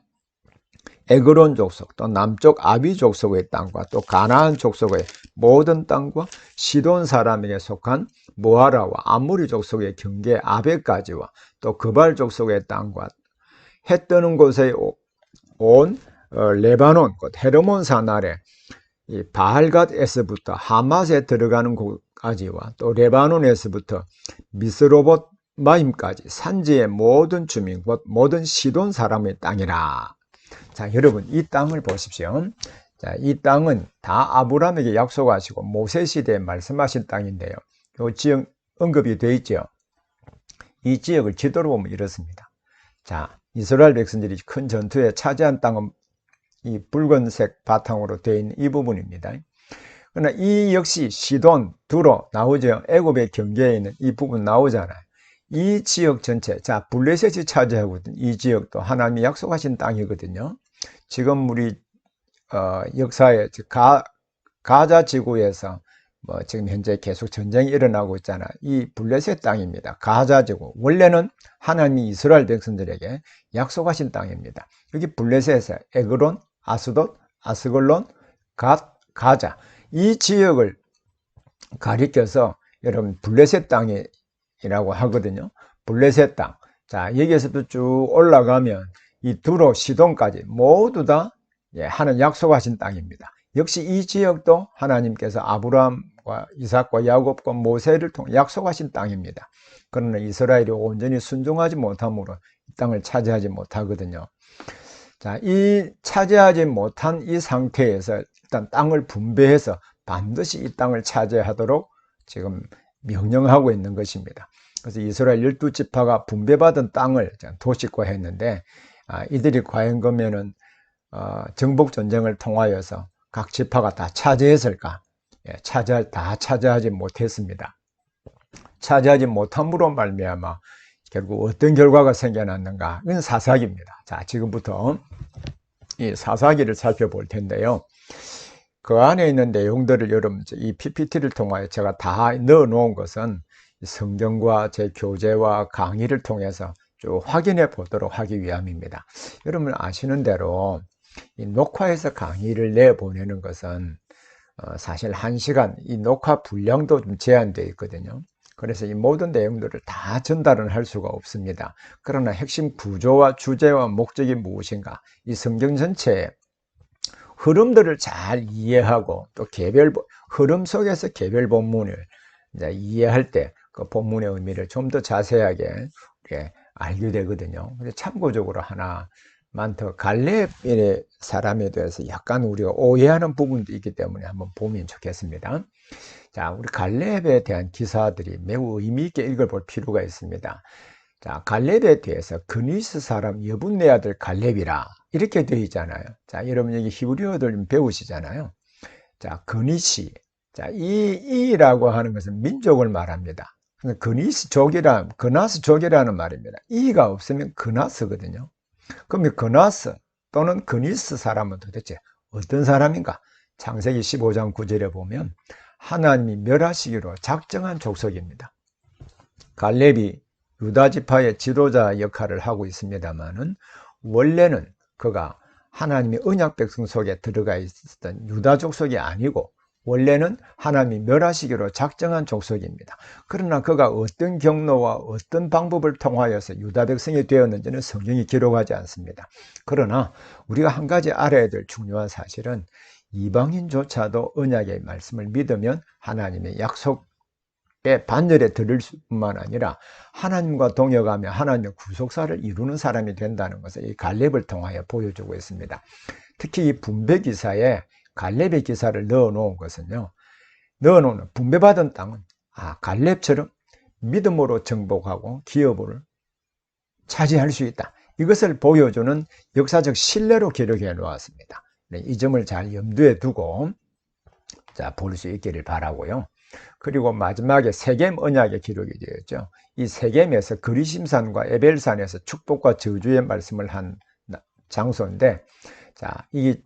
에그론 족속, 또 남쪽 아비 족속의 땅과 또 가나안 족속의 모든 땅과 시돈 사람에게 속한 모아라와 아무리 족속의 경계 아베까지와 또 그발 족속의 땅과 해 뜨는 곳에 온 레바논, 곧 헤르몬 산 아래 이 바알갓에서부터 하맛에 들어가는 곳까지와 또 레바논에서부터 미스로봇 마임까지 산지의 모든 주민, 곧 모든 시돈 사람의 땅이라. 자, 여러분 이 땅을 보십시오. 자, 이 땅은 다 아브라함에게 약속하시고 모세 시대에 말씀하신 땅인데요. 이 지역 언급이 되어 있죠. 이 지역을 지도로 보면 이렇습니다. 자, 이스라엘 백성들이 큰 전투에 차지한 땅은 이 붉은색 바탕으로 되어 있는 이 부분입니다. 그러나 이 역시 시돈, 두로 나오죠. 애굽의 경계에 있는 이 부분 나오잖아요. 이 지역 전체, 자, 블레셋이 차지하고 있는 이 지역도 하나님이 약속하신 땅이거든요. 지금 우리 역사에 가자 지구에서 지금 현재 계속 전쟁이 일어나고 있잖아요. 이 블레셋 땅입니다. 가자 지구. 원래는 하나님이 이스라엘 백성들에게 약속하신 땅입니다. 여기 블레셋에 에그론, 아스돗, 아스글론, 가자. 이 지역을 가리켜서 여러분 블레셋 땅이라고 하거든요. 블레셋 땅. 자, 여기에서도 쭉 올라가면 이 두로 시돈까지 모두 다 하나님 약속하신 땅입니다. 역시 이 지역도 하나님께서 아브라함과 이삭과 야곱과 모세를 통해 약속하신 땅입니다. 그러나 이스라엘이 온전히 순종하지 못함으로 이 땅을 차지하지 못하거든요. 자, 이 차지하지 못한 이 상태에서 일단 땅을 분배해서 반드시 이 땅을 차지하도록 지금 명령하고 있는 것입니다. 그래서 이스라엘 12지파가 분배받은 땅을 도식화했는데, 이들이 과연 그러면은 정복 전쟁을 통하여서 각 지파가 다 차지했을까? 예, 다 차지하지 못했습니다. 차지하지 못함으로 말미암아 결국 어떤 결과가 생겨났는가? 이건 사사기입니다. 자, 지금부터 이 사사기를 살펴볼 텐데요. 그 안에 있는 내용들을 여러분 이 PPT를 통하여 제가 다 넣어 놓은 것은 성경과 제 교재와 강의를 통해서 쭉 확인해 보도록 하기 위함입니다. 여러분 아시는 대로 이 녹화해서 강의를 내보내는 것은 사실 1시간, 이 녹화 분량도 좀 제한되어 있거든요. 그래서 이 모든 내용들을 다 전달은 할 수가 없습니다. 그러나 핵심 구조와 주제와 목적이 무엇인가, 이 성경 전체의 흐름들을 잘 이해하고 또 흐름 속에서 개별 본문을 이제 이해할 때 그 본문의 의미를 좀 더 자세하게 알게 되거든요. 그래서 참고적으로 하나만 더, 갈렙의 사람에 대해서 약간 우리가 오해하는 부분도 있기 때문에 한번 보면 좋겠습니다. 자, 우리 갈렙에 대한 기사들이 매우 의미 있게 읽어볼 필요가 있습니다. 자, 갈렙에 대해서 그니스 사람 여분네 아들 갈렙이라 이렇게 되어 있잖아요. 자, 여러분 여기 히브리어들 좀 배우시잖아요. 자, 그니시. 자, 이라고 하는 것은 민족을 말합니다. 그나스 족이라는 말입니다. 이가 없으면 그나스거든요. 그러면 그나스 또는 그니스 사람은 도대체 어떤 사람인가? 창세기 15장 9절에 보면 하나님이 멸하시기로 작정한 족속입니다. 갈렙이 유다지파의 지도자 역할을 하고 있습니다만은 원래는 그가 하나님의 언약 백성 속에 들어가 있었던 유다 족속이 아니고 원래는 하나님이 멸하시기로 작정한 족속입니다. 그러나 그가 어떤 경로와 어떤 방법을 통하여서 유다 백성이 되었는지는 성경이 기록하지 않습니다. 그러나 우리가 한 가지 알아야 될 중요한 사실은 이방인조차도 언약의 말씀을 믿으면 하나님의 약속의 반열에 들을 뿐만 아니라 하나님과 동역하며 하나님의 구속사를 이루는 사람이 된다는 것을 이 갈렙을 통하여 보여주고 있습니다. 특히 이 분배 기사에 갈렙의 기사를 넣어 놓은 것은요, 넣어놓은 분배받은 땅은 갈렙처럼 믿음으로 정복하고 기업을 차지할 수 있다, 이것을 보여주는 역사적 신뢰로 기록해 놓았습니다. 이 점을 잘 염두에 두고 볼 수 있기를 바라고요. 그리고 마지막에 세겜 언약의 기록이 되었죠. 이 세겜에서 그리심산과 에벨산에서 축복과 저주의 말씀을 한 장소인데, 자, 이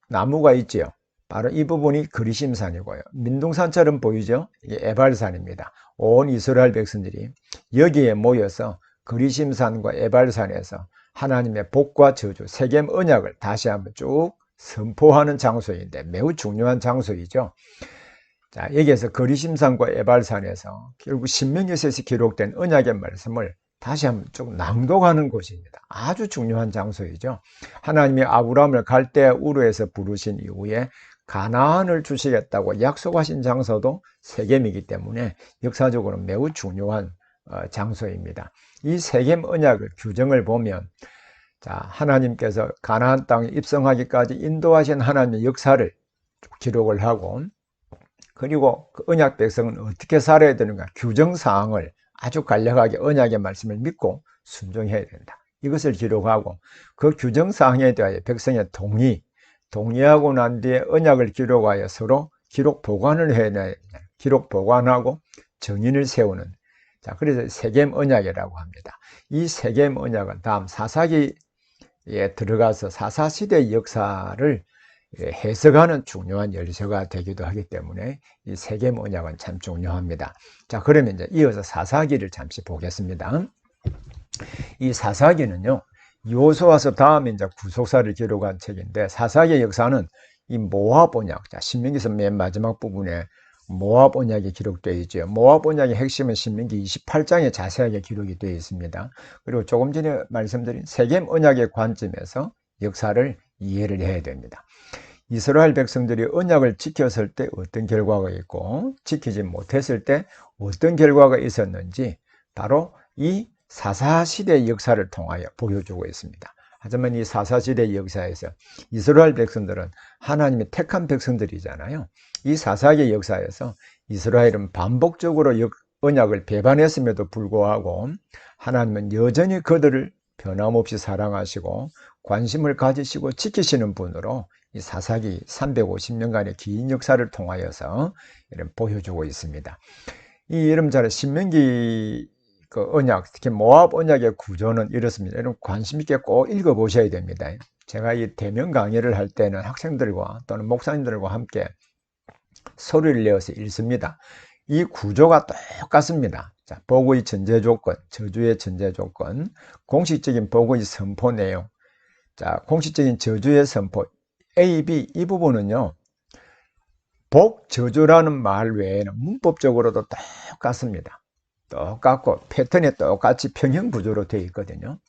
나무가 있지요. 바로 이 부분이 그리심산이고요. 민둥산처럼 보이죠? 이게 에발산입니다. 온 이스라엘 백성들이 여기에 모여서 그리심산과 에발산에서 하나님의 복과 저주, 세겜 언약을 다시 한번 쭉 선포하는 장소인데 매우 중요한 장소이죠. 자, 여기에서 그리심산과 에발산에서 결국 신명기서에서 기록된 언약의 말씀을 다시 한번 쭉 낭독하는 곳입니다. 아주 중요한 장소이죠. 하나님이 아브라함을 갈대 우르에서 부르신 이후에 가나안을 주시겠다고 약속하신 장소도 세겜이기 때문에 역사적으로 매우 중요한 장소입니다. 이 세겜 언약의 규정을 보면, 자, 하나님께서 가나안 땅에 입성하기까지 인도하신 하나님의 역사를 기록을 하고, 그리고 그 언약 백성은 어떻게 살아야 되는가, 규정사항을 아주 간략하게 언약의 말씀을 믿고 순종해야 된다, 이것을 기록하고, 그 규정사항에 대하여 백성의 동의하고 난 뒤에 언약을 기록하여 서로 기록 보관을 해야 돼. 기록 보관하고 정인을 세우는, 자, 그래서 세겜 언약이라고 합니다. 이 세겜 언약은 다음 사사기에 들어가서 사사시대의 역사를 해석하는 중요한 열쇠가 되기도 하기 때문에 이 세겜 언약은 참 중요합니다. 자, 그러면 이제 이어서 사사기를 잠시 보겠습니다. 이 사사기는요, 여호수아서 다음에 이제 구속사를 기록한 책인데, 사사기의 역사는 이 모압 언약, 자, 신명기서 맨 마지막 부분에 모압 언약이 기록되어 있죠. 모압 언약의 핵심은 신명기 28장에 자세하게 기록이 되어 있습니다. 그리고 조금 전에 말씀드린 세겜 언약의 관점에서 역사를 이해를 해야 됩니다. 이스라엘 백성들이 언약을 지켰을 때 어떤 결과가 있고 지키지 못했을 때 어떤 결과가 있었는지 바로 이 사사시대의 역사를 통하여 보여주고 있습니다. 하지만 이 사사시대의 역사에서 이스라엘 백성들은 하나님의 택한 백성들이잖아요. 이 사사기의 역사에서 이스라엘은 반복적으로 언약을 배반했음에도 불구하고 하나님은 여전히 그들을 변함없이 사랑하시고 관심을 가지시고 지키시는 분으로 이 사사기 350년간의 긴 역사를 통하여서 이런 보여주고 있습니다. 이 여러분 잘 신명기 그 언약, 특히 모압 언약의 구조는 이렇습니다. 여러분 관심 있게 꼭 읽어보셔야 됩니다. 제가 이 대면 강의를 할 때는 학생들과 또는 목사님들과 함께 소리를 내어서 읽습니다. 이 구조가 똑같습니다. 자, 복의 전제 조건, 저주의 전제 조건, 공식적인 복의 선포 내용. 자, 공식적인 저주의 선포 A, B 이 부분은요. 복, 저주라는 말 외에는 문법적으로도 똑같습니다. 똑같고 패턴이 똑같이 평형 구조로 되어 있거든요.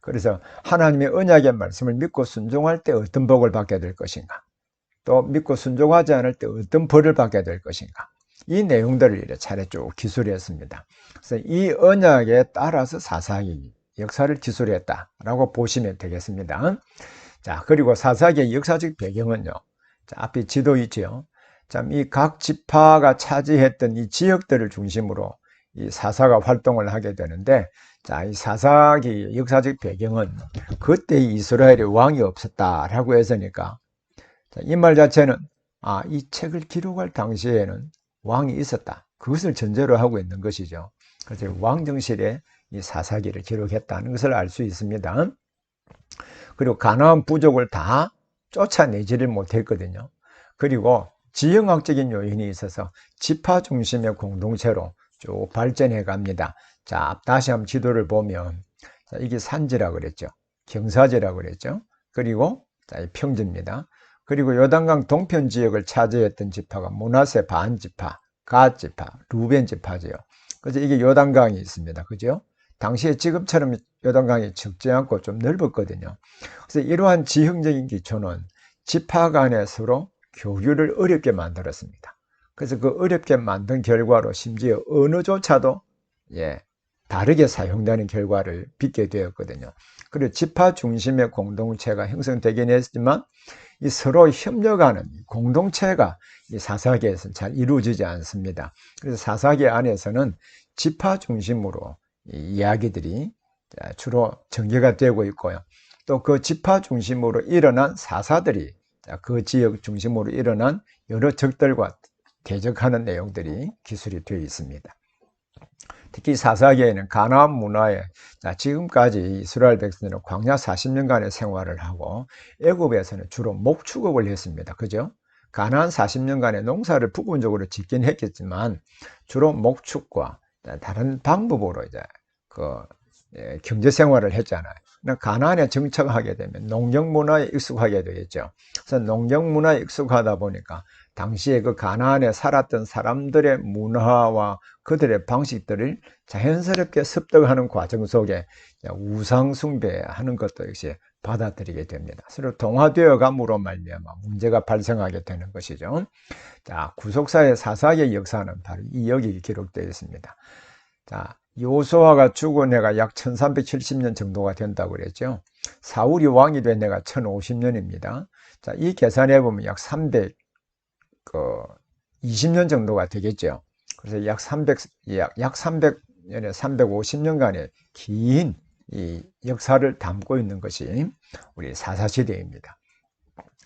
그래서 하나님의 언약의 말씀을 믿고 순종할 때 어떤 복을 받게 될 것인가, 또 믿고 순종하지 않을 때 어떤 벌을 받게 될 것인가, 이 내용들을 차례 쭉 기술했습니다. 그래서 이 언약에 따라서 사사기 역사를 기술했다라고 보시면 되겠습니다. 자, 그리고 사사기의 역사적 배경은요. 자, 앞에 지도 있죠. 참, 이 각 지파가 차지했던 이 지역들을 중심으로 이 사사가 활동을 하게 되는데, 자, 이 사사기 역사적 배경은 그때 이스라엘에 왕이 없었다라고 해서니까, 이 말 자체는 이 책을 기록할 당시에는 왕이 있었다. 그것을 전제로 하고 있는 것이죠. 그래서 왕정실에 이 사사기를 기록했다는 것을 알 수 있습니다. 그리고 가나안 부족을 다 쫓아내지를 못했거든요. 그리고 지형학적인 요인이 있어서 지파 중심의 공동체로 쭉 발전해 갑니다. 자, 다시 한번 지도를 보면, 자, 이게 산지라고 그랬죠. 경사지라고 그랬죠. 그리고 자, 평지입니다. 그리고 요단강 동편 지역을 차지했던 지파가 므낫세 반 지파, 갓 지파, 루벤 지파지요. 그래서 이게 요단강이 있습니다. 그죠? 당시에 지금처럼 요단강이 적지 않고 좀 넓었거든요. 그래서 이러한 지형적인 기초는 지파 간에 서로 교류를 어렵게 만들었습니다. 그래서 그 어렵게 만든 결과로 심지어 언어조차도 다르게 사용되는 결과를 빚게 되었거든요. 그리고 지파 중심의 공동체가 형성되긴 했지만 이 서로 협력하는 공동체가 이 사사기에서는 잘 이루어지지 않습니다. 그래서 사사기 안에서는 지파 중심으로 이야기들이 주로 전개가 되고 있고요. 또 그 지파 중심으로 일어난 사사들이 그 지역 중심으로 일어난 여러 적들과 대적하는 내용들이 기술이 되어 있습니다. 특히 사사기에는 가나안 문화에 지금까지 이스라엘 백성들은 광야 40년간의 생활을 하고 애굽에서는 주로 목축업을 했습니다. 그죠? 가나안 40년간의 농사를 부분적으로 짓긴 했겠지만 주로 목축과 다른 방법으로 이제 경제 생활을 했잖아요. 가나안에 정착하게 되면 농경 문화에 익숙하게 되겠죠. 그래서 농경 문화에 익숙하다 보니까 당시에 그 가나안에 살았던 사람들의 문화와 그들의 방식들을 자연스럽게 습득하는 과정 속에 우상 숭배하는 것도 역시 받아들이게 됩니다. 서로 동화되어 감으로 말미암아 문제가 발생하게 되는 것이죠. 자, 구속사의 사사기의 역사는 바로 이 여기 기록되어 있습니다. 자, 요수아가 죽은 해가 약 1370년 정도가 된다고 그랬죠. 사울이 왕이 된 해가 1050년입니다. 자, 이 계산해 보면 약 320년 정도가 되겠죠. 그래서 약 300년에 350년간의 긴 이 역사를 담고 있는 것이 우리 사사시대입니다.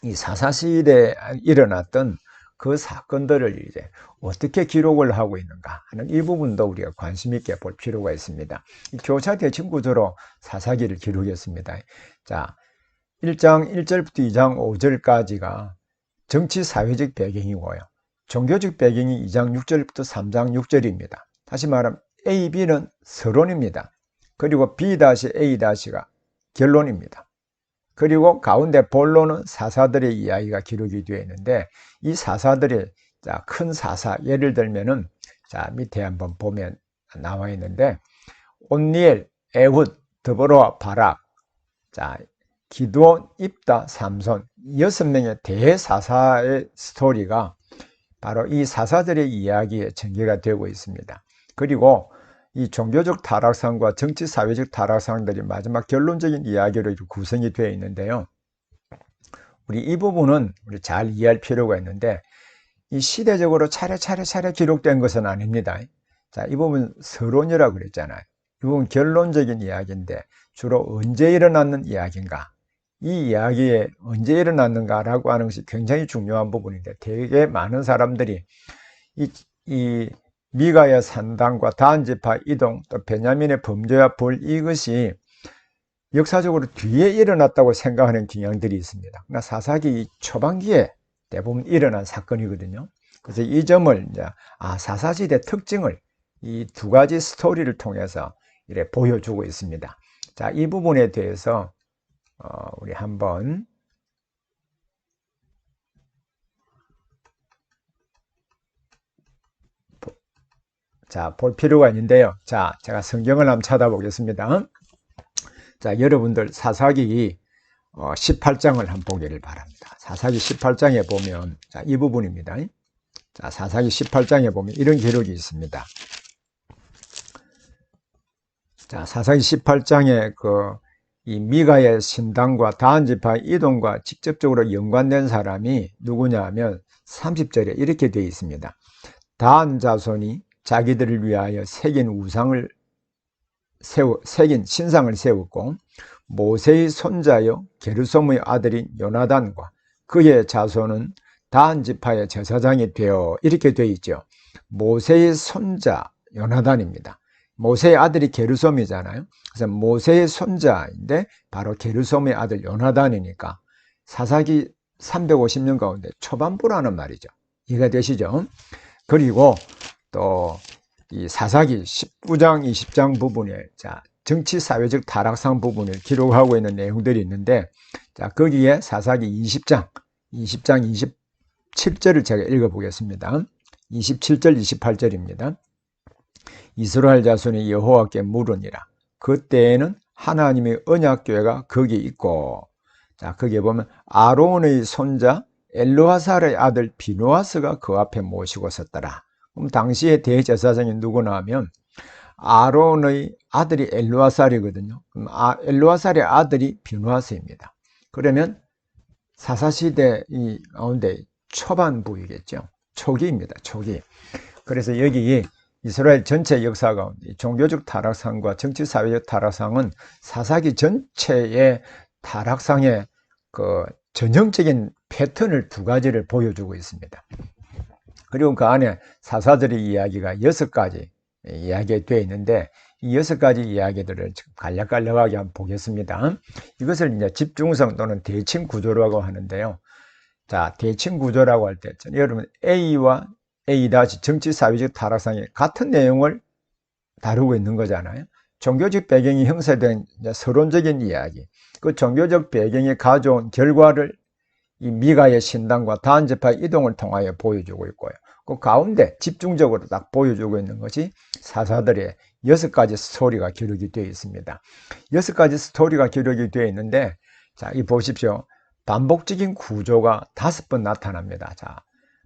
이 사사시대에 일어났던 그 사건들을 이제 어떻게 기록을 하고 있는가 하는 이 부분도 우리가 관심 있게 볼 필요가 있습니다. 이 교차 대칭 구조로 사사기를 기록했습니다. 자, 1장 1절부터 2장 5절까지가 정치 사회적 배경이고요. 종교적 배경이 2장 6절부터 3장 6절입니다. 다시 말하면 A, B는 서론입니다. 그리고 B-A-가 결론입니다. 그리고 가운데 본론은 사사들의 이야기가 기록이 되어 있는데 이 사사들의 큰 사사, 예를 들면은 밑에 한번 보면 나와 있는데 온니엘, 에훗, 드보라, 바락, 기드온, 입다, 삼손 6명의 대사사의 스토리가 바로 이 사사들의 이야기에 전개가 되고 있습니다. 그리고 이 종교적 타락상과 정치 사회적 타락상들이 마지막 결론적인 이야기로 구성이 되어 있는데요. 우리 이 부분은 우리 잘 이해할 필요가 있는데 이 시대적으로 차례 기록된 것은 아닙니다. 자, 이 부분 서론이라고 그랬잖아요. 이 부분 결론적인 이야기인데 주로 언제 일어났는 이야기인가? 이 이야기에 언제 일어났는가라고 하는 것이 굉장히 중요한 부분인데 되게 많은 사람들이 이 미가의 산당과 다한지파 이동 또 베냐민의 범죄와 벌 이것이 역사적으로 뒤에 일어났다고 생각하는 경향들이 있습니다. 그러나 사사기 초반기에 대부분 일어난 사건이거든요. 그래서 이 점을 이제 사사시대 특징을 이 두 가지 스토리를 통해서 이렇게 보여주고 있습니다. 자, 이 부분에 대해서 우리 한번 볼 필요가 있는데요. 자, 제가 성경을 한번 찾아보겠습니다. 자, 여러분들 사사기 18장을 한번 보기를 바랍니다. 사사기 18장에 보면 이 부분입니다. 자, 사사기 18장에 보면 이런 기록이 있습니다. 자, 사사기 18장에 이 미가의 신당과 다한지파 이동과 직접적으로 연관된 사람이 누구냐 하면 30절에 이렇게 되어 있습니다. 다한 자손이 자기들을 위하여 새긴 신상을 세웠고 모세의 손자여 게르솜의 아들인 요나단과 그의 자손은 다한 지파의 제사장이 되어 이렇게 되어 있죠. 모세의 손자 요나단입니다. 모세의 아들이 게르솜이잖아요. 그래서 모세의 손자인데 바로 게르솜의 아들 요나단이니까 사사기 350년 가운데 초반부라는 말이죠. 이해가 되시죠? 그리고 또 이 사사기 19장, 20장 부분에 정치 사회적 타락상 부분을 기록하고 있는 내용들이 있는데 거기에 사사기 20장 27절을 제가 읽어보겠습니다. 27절, 28절입니다. 이스라엘 자손이 여호와께 물으니라. 그때에는 하나님의 언약궤가 거기 있고, 거기에 보면 아론의 손자 엘르아살의 아들 비누아스가 그 앞에 모시고 섰더라. 그럼 당시에 대제사장이 누구나 하면 아론의 아들이 엘르아살이거든요. 그럼 엘르아살의 아들이 비누아스입니다. 그러면 사사시대 이 가운데 초반부이겠죠. 초기입니다. 초기. 그래서 여기 이스라엘 전체 역사 가운데 종교적 타락상과 정치사회적 타락상은 사사기 전체의 타락상의 전형적인 패턴을 두 가지를 보여주고 있습니다. 그리고 그 안에 사사들의 이야기가 6가지 이야기가 되어 있는데 이 6가지 이야기들을 간략간략하게 한번 보겠습니다. 이것을 이제 집중성 또는 대칭 구조라고 하는데요. 자, 대칭 구조라고 할 때 여러분 A와 A- 정치 사회적 타락상이 같은 내용을 다루고 있는 거잖아요. 종교적 배경이 형성된 서론적인 이야기, 그 종교적 배경이 가져온 결과를 이 미가의 신당과 다한지파 이동을 통하여 보여주고 있고요. 그 가운데 집중적으로 딱 보여주고 있는 것이 사사들의 6가지 스토리가 기록이 되어 있습니다. 6가지 스토리가 기록이 되어 있는데 이 보십시오. 반복적인 구조가 5번 나타납니다.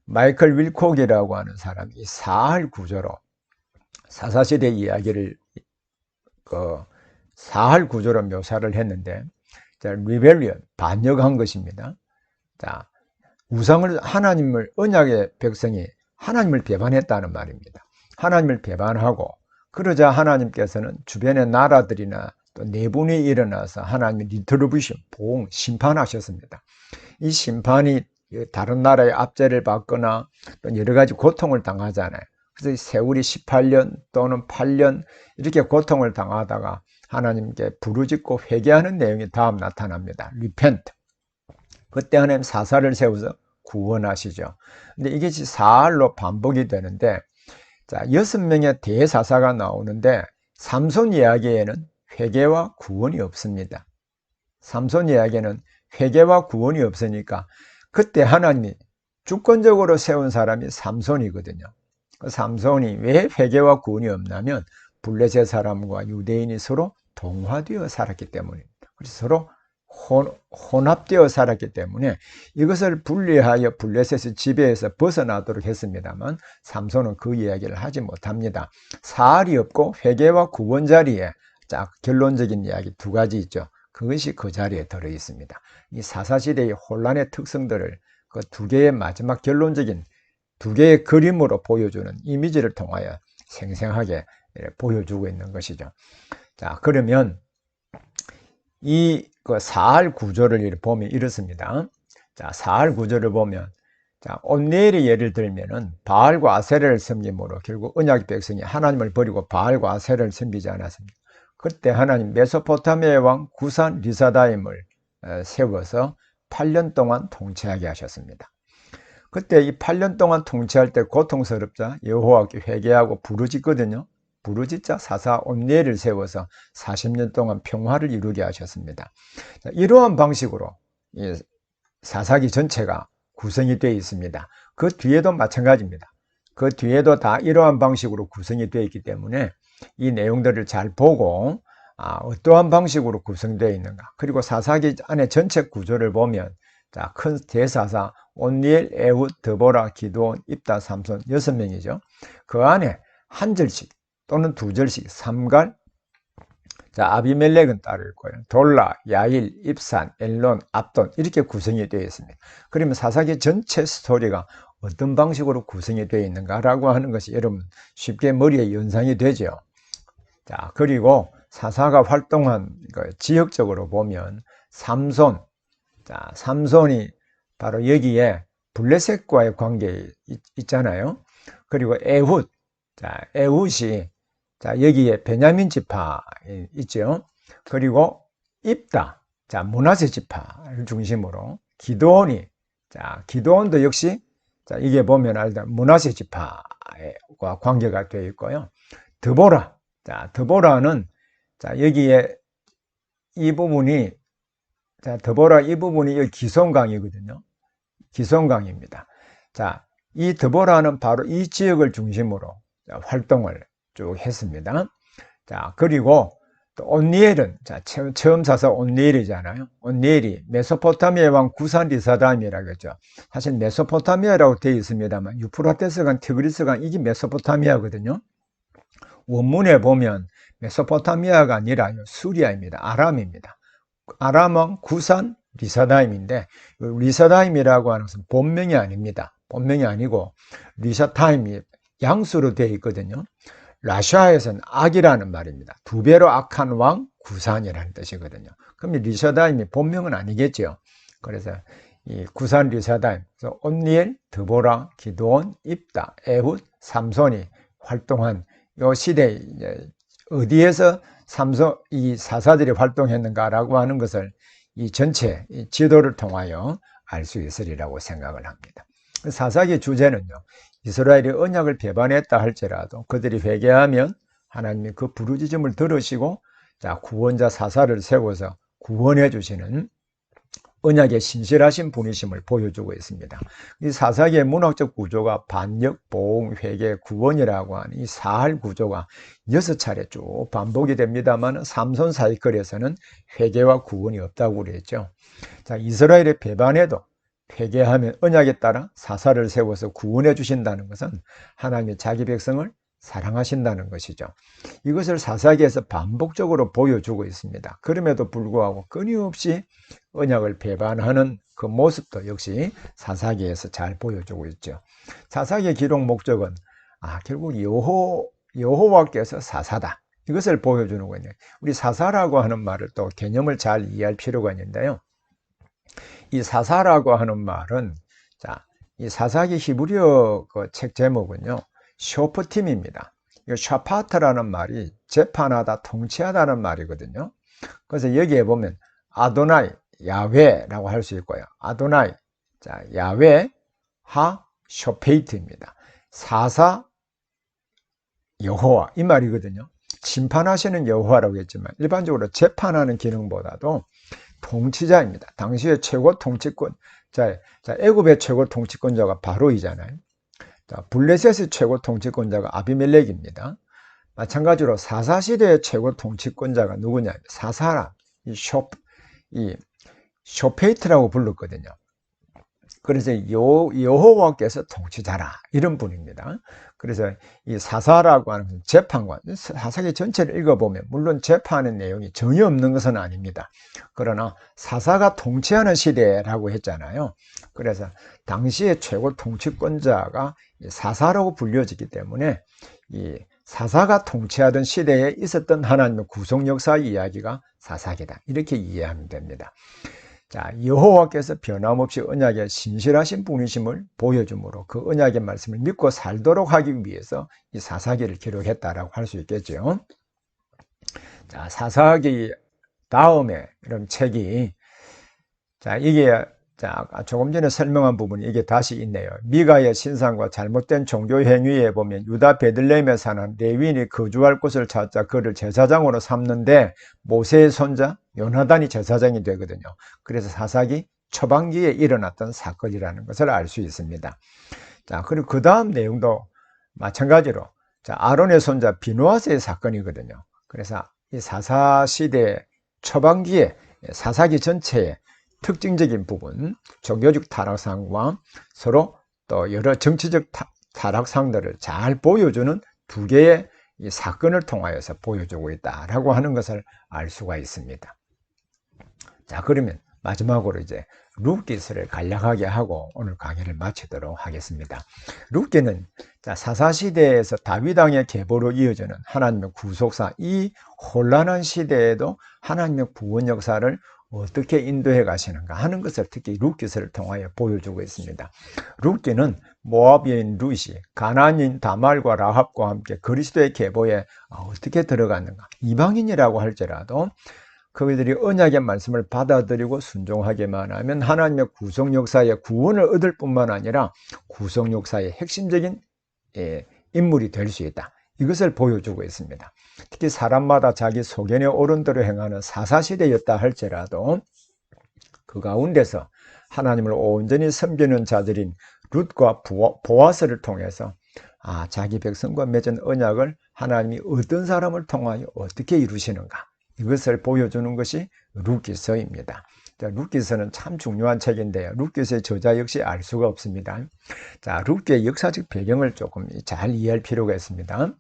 마이클 윌콕이라고 하는 사람이 사할 구조로 사사시대 이야기를 사할 구조로 묘사를 했는데 리벨리언, 반역한 것입니다. 하나님을 언약의 백성이 하나님을 배반했다는 말입니다. 하나님을 배반하고 그러자 하나님께서는 주변의 나라들이나 또 내분이 일어나서 하나님의 리트리뷰션, 보응, 심판하셨습니다. 이 심판이 다른 나라의 압제를 받거나 또 여러 가지 고통을 당하잖아요. 그래서 세월이 18년 또는 8년 이렇게 고통을 당하다가 하나님께 부르짖고 회개하는 내용이 다음 나타납니다. repent. 그때 하나님 사사를 세워서 구원하시죠. 근데 이것이 사할로 반복이 되는데 6명의 대사사가 나오는데 삼손 이야기에는 회개와 구원이 없습니다. 삼손 이야기에는 회개와 구원이 없으니까 그때 하나님이 주권적으로 세운 사람이 삼손이거든요. 그 삼손이 왜 회개와 구원이 없냐면 블레셋 사람과 유대인이 서로 동화되어 살았기 때문입니다. 그래서 서로 혼합되어 살았기 때문에 이것을 분리하여 블레셋의 지배에서 벗어나도록 했습니다만 삼손은 그 이야기를 하지 못합니다. 사할이 없고 회개와 구원 자리에 결론적인 이야기 2가지 있죠. 그것이 그 자리에 들어 있습니다. 이 사사시대의 혼란의 특성들을 그 2개의 마지막 결론적인 2개의 그림으로 보여주는 이미지를 통하여 생생하게 보여주고 있는 것이죠. 자, 그러면 이 사할 구조를 보면 이렇습니다. 자, 사할 구조를 보면, 자, 온니엘이 예를 들면은 바알과 아세라를 섬김으로 결국 언약 백성이 하나님을 버리고 바알과 아세라를 섬기지 않았습니다. 그때 하나님 메소포타미아의 왕 구산 리사다임을 세워서 8년 동안 통치하게 하셨습니다. 그때 이 8년 동안 통치할 때 고통스럽자 여호와께 회개하고 부르짖거든요. 부르짖자 사사 온니엘을 세워서 40년 동안 평화를 이루게 하셨습니다. 자, 이러한 방식으로 이 사사기 전체가 구성이 되어 있습니다. 그 뒤에도 마찬가지입니다. 그 뒤에도 다 이러한 방식으로 구성이 되어 있기 때문에 이 내용들을 잘 보고 어떠한 방식으로 구성되어 있는가, 그리고 사사기 안에 전체 구조를 보면, 자, 큰 대사사 온니엘, 에훗, 드보라, 기드온, 입다, 삼손 6명이죠. 그 안에 한 절씩 또는 두 절씩 삼갈, 자, 아비멜렉은 따를 거예요. 돌라, 야일, 입산, 엘론, 압돈 이렇게 구성이 되어 있습니다. 그러면 사사기 전체 스토리가 어떤 방식으로 구성이 되어 있는가라고 하는 것이 여러분 쉽게 머리에 연상이 되죠. 자, 그리고 사사가 활동한 지역적으로 보면 삼손, 자, 삼손이 바로 여기에 블레셋과의 관계 있잖아요. 그리고 에훗, 자, 에훗이 자, 여기에 베냐민 지파 있죠. 그리고 입다, 자, 므낫세 지파를 중심으로 기드온이, 자, 기드온도 역시, 자, 이게 보면 알다 므낫세 지파와 관계가 되어 있고요. 드보라, 자, 드보라는, 자, 여기에 이 부분이, 자, 드보라 이 부분이 여기 기손강이거든요. 기손강입니다. 자, 이 드보라는 바로 이 지역을 중심으로 활동을 쭉 했습니다. 자, 그리고 또 온니엘은, 자, 처음 사사 온니엘이잖아요. 온니엘이 메소포타미아 왕 구산 리사다임이라고 했죠. 사실 메소포타미아라고 되어 있습니다만 유프라테스강, 티그리스강 이게 메소포타미아거든요. 원문에 보면 메소포타미아가 아니라 수리아입니다. 아람입니다. 아람은 구산 리사다임인데, 리사다임이라고 하는 것은 본명이 아닙니다. 본명이 아니고 리사타임이 양수로 되어 있거든요. 라샤에서는 악이라는 말입니다. 두 배로 악한 왕 구산이라는 뜻이거든요. 그럼 리사다임이 본명은 아니겠죠. 그래서 이 구산 리사다임, 그래서 온니엘, 드보라, 기드온, 입다, 에훗, 삼손이 활동한 이 시대에 어디에서 이 사사들이 활동했는가라고 하는 것을 이 전체 이 지도를 통하여 알 수 있으리라고 생각을 합니다. 사사기 주제는요, 이스라엘이 언약을 배반했다 할지라도 그들이 회개하면 하나님이 그 부르짖음을 들으시고, 자, 구원자 사사를 세워서 구원해 주시는 언약의 신실하신 분이심을 보여주고 있습니다. 이 사사기의 문학적 구조가 반역, 보응, 회개, 구원이라고 하는 이 사할 구조가 6차례 쭉 반복이 됩니다만 삼손 사이클에서는 회개와 구원이 없다고 그랬죠. 자, 이스라엘의 배반에도 회개하면 언약에 따라 사사를 세워서 구원해 주신다는 것은 하나님이 자기 백성을 사랑하신다는 것이죠. 이것을 사사기에서 반복적으로 보여주고 있습니다. 그럼에도 불구하고 끊임없이 언약을 배반하는 그 모습도 역시 사사기에서 잘 보여주고 있죠. 사사기의 기록 목적은 결국 여호와께서 사사다, 이것을 보여주는 거예요. 우리 사사라고 하는 말을 또 개념을 잘 이해할 필요가 있는데요. 이 사사라고 하는 말은, 자, 이 사사기 히브리어 그 책 제목은요, 쇼프팀입니다. 이 샤파트라는 말이 재판하다, 통치하다는 말이거든요. 그래서 여기에 보면 아도나이, 야훼라고 할 수 있고요. 아도나이, 자, 야훼, 하, 쇼페이트입니다. 사사, 여호와 이 말이거든요. 심판하시는 여호와라고 했지만 일반적으로 재판하는 기능보다도 통치자입니다. 당시의 최고 통치권, 자, 애굽의 최고 통치권자가 바로이잖아요. 자, 블레셋의 최고 통치권자가 아비멜렉입니다. 마찬가지로 사사시대의 최고 통치권자가 누구냐? 사사라, 이 쇼페이트라고 불렀거든요. 그래서 여호와께서 통치자라, 이런 분입니다. 그래서 이 사사라고 하는 재판관, 사사기 전체를 읽어보면 물론 재판의 내용이 전혀 없는 것은 아닙니다. 그러나 사사가 통치하는 시대라고 했잖아요. 그래서 당시의 최고 통치권자가 사사라고 불려지기 때문에 이 사사가 통치하던 시대에 있었던 하나님의 구속 역사 이야기가 사사기다. 이렇게 이해하면 됩니다. 자, 여호와께서 변함없이 언약에 신실하신 분이심을 보여주므로 그 언약의 말씀을 믿고 살도록 하기 위해서 이 사사기를 기록했다라고 할 수 있겠죠. 자, 사사기 다음에 이런 책이, 자, 이게, 자, 조금 전에 설명한 부분이 이게 다시 있네요. 미가의 신상과 잘못된 종교 행위에 보면 유다 베들레헴에 사는 레위인이 거주할 곳을 찾자 그를 제사장으로 삼는데 모세의 손자 요나단이 제사장이 되거든요. 그래서 사사기 초반기에 일어났던 사건이라는 것을 알 수 있습니다. 자, 그리고 그 다음 내용도 마찬가지로, 자, 아론의 손자 비누아스의 사건이거든요. 그래서 이 사사시대 초반기에 사사기 전체에 특징적인 부분, 종교적 타락상과 서로 또 여러 정치적 타락상들을 잘 보여주는 두 개의 이 사건을 통하여서 보여주고 있다라고 하는 것을 알 수가 있습니다. 자, 그러면 마지막으로 이제 룻기서를 간략하게 하고 오늘 강의를 마치도록 하겠습니다. 룻기는 사사시대에서 다윗 왕의 계보로 이어지는 하나님의 구속사, 이 혼란한 시대에도 하나님의 구원 역사를 어떻게 인도해 가시는가 하는 것을 특히 룻기서를 통하여 보여주고 있습니다. 룻기는 모압인 룻이 가나안인 다말과 라합과 함께 그리스도의 계보에 어떻게 들어갔는가, 이방인이라고 할지라도 그들이 언약의 말씀을 받아들이고 순종하기만 하면 하나님의 구속 역사의 구원을 얻을 뿐만 아니라 구속 역사의 핵심적인 인물이 될 수 있다. 이것을 보여주고 있습니다. 특히 사람마다 자기 소견에 옳은 대로 행하는 사사시대였다 할지라도 그 가운데서 하나님을 온전히 섬기는 자들인 룻과 보아스를 통해서 자기 백성과 맺은 언약을 하나님이 어떤 사람을 통하여 어떻게 이루시는가, 이것을 보여주는 것이 룻기서입니다. 룻기서는 참 중요한 책인데요. 룻기서의 저자 역시 알 수가 없습니다. 자, 룻기의 역사적 배경을 조금 잘 이해할 필요가 있습니다.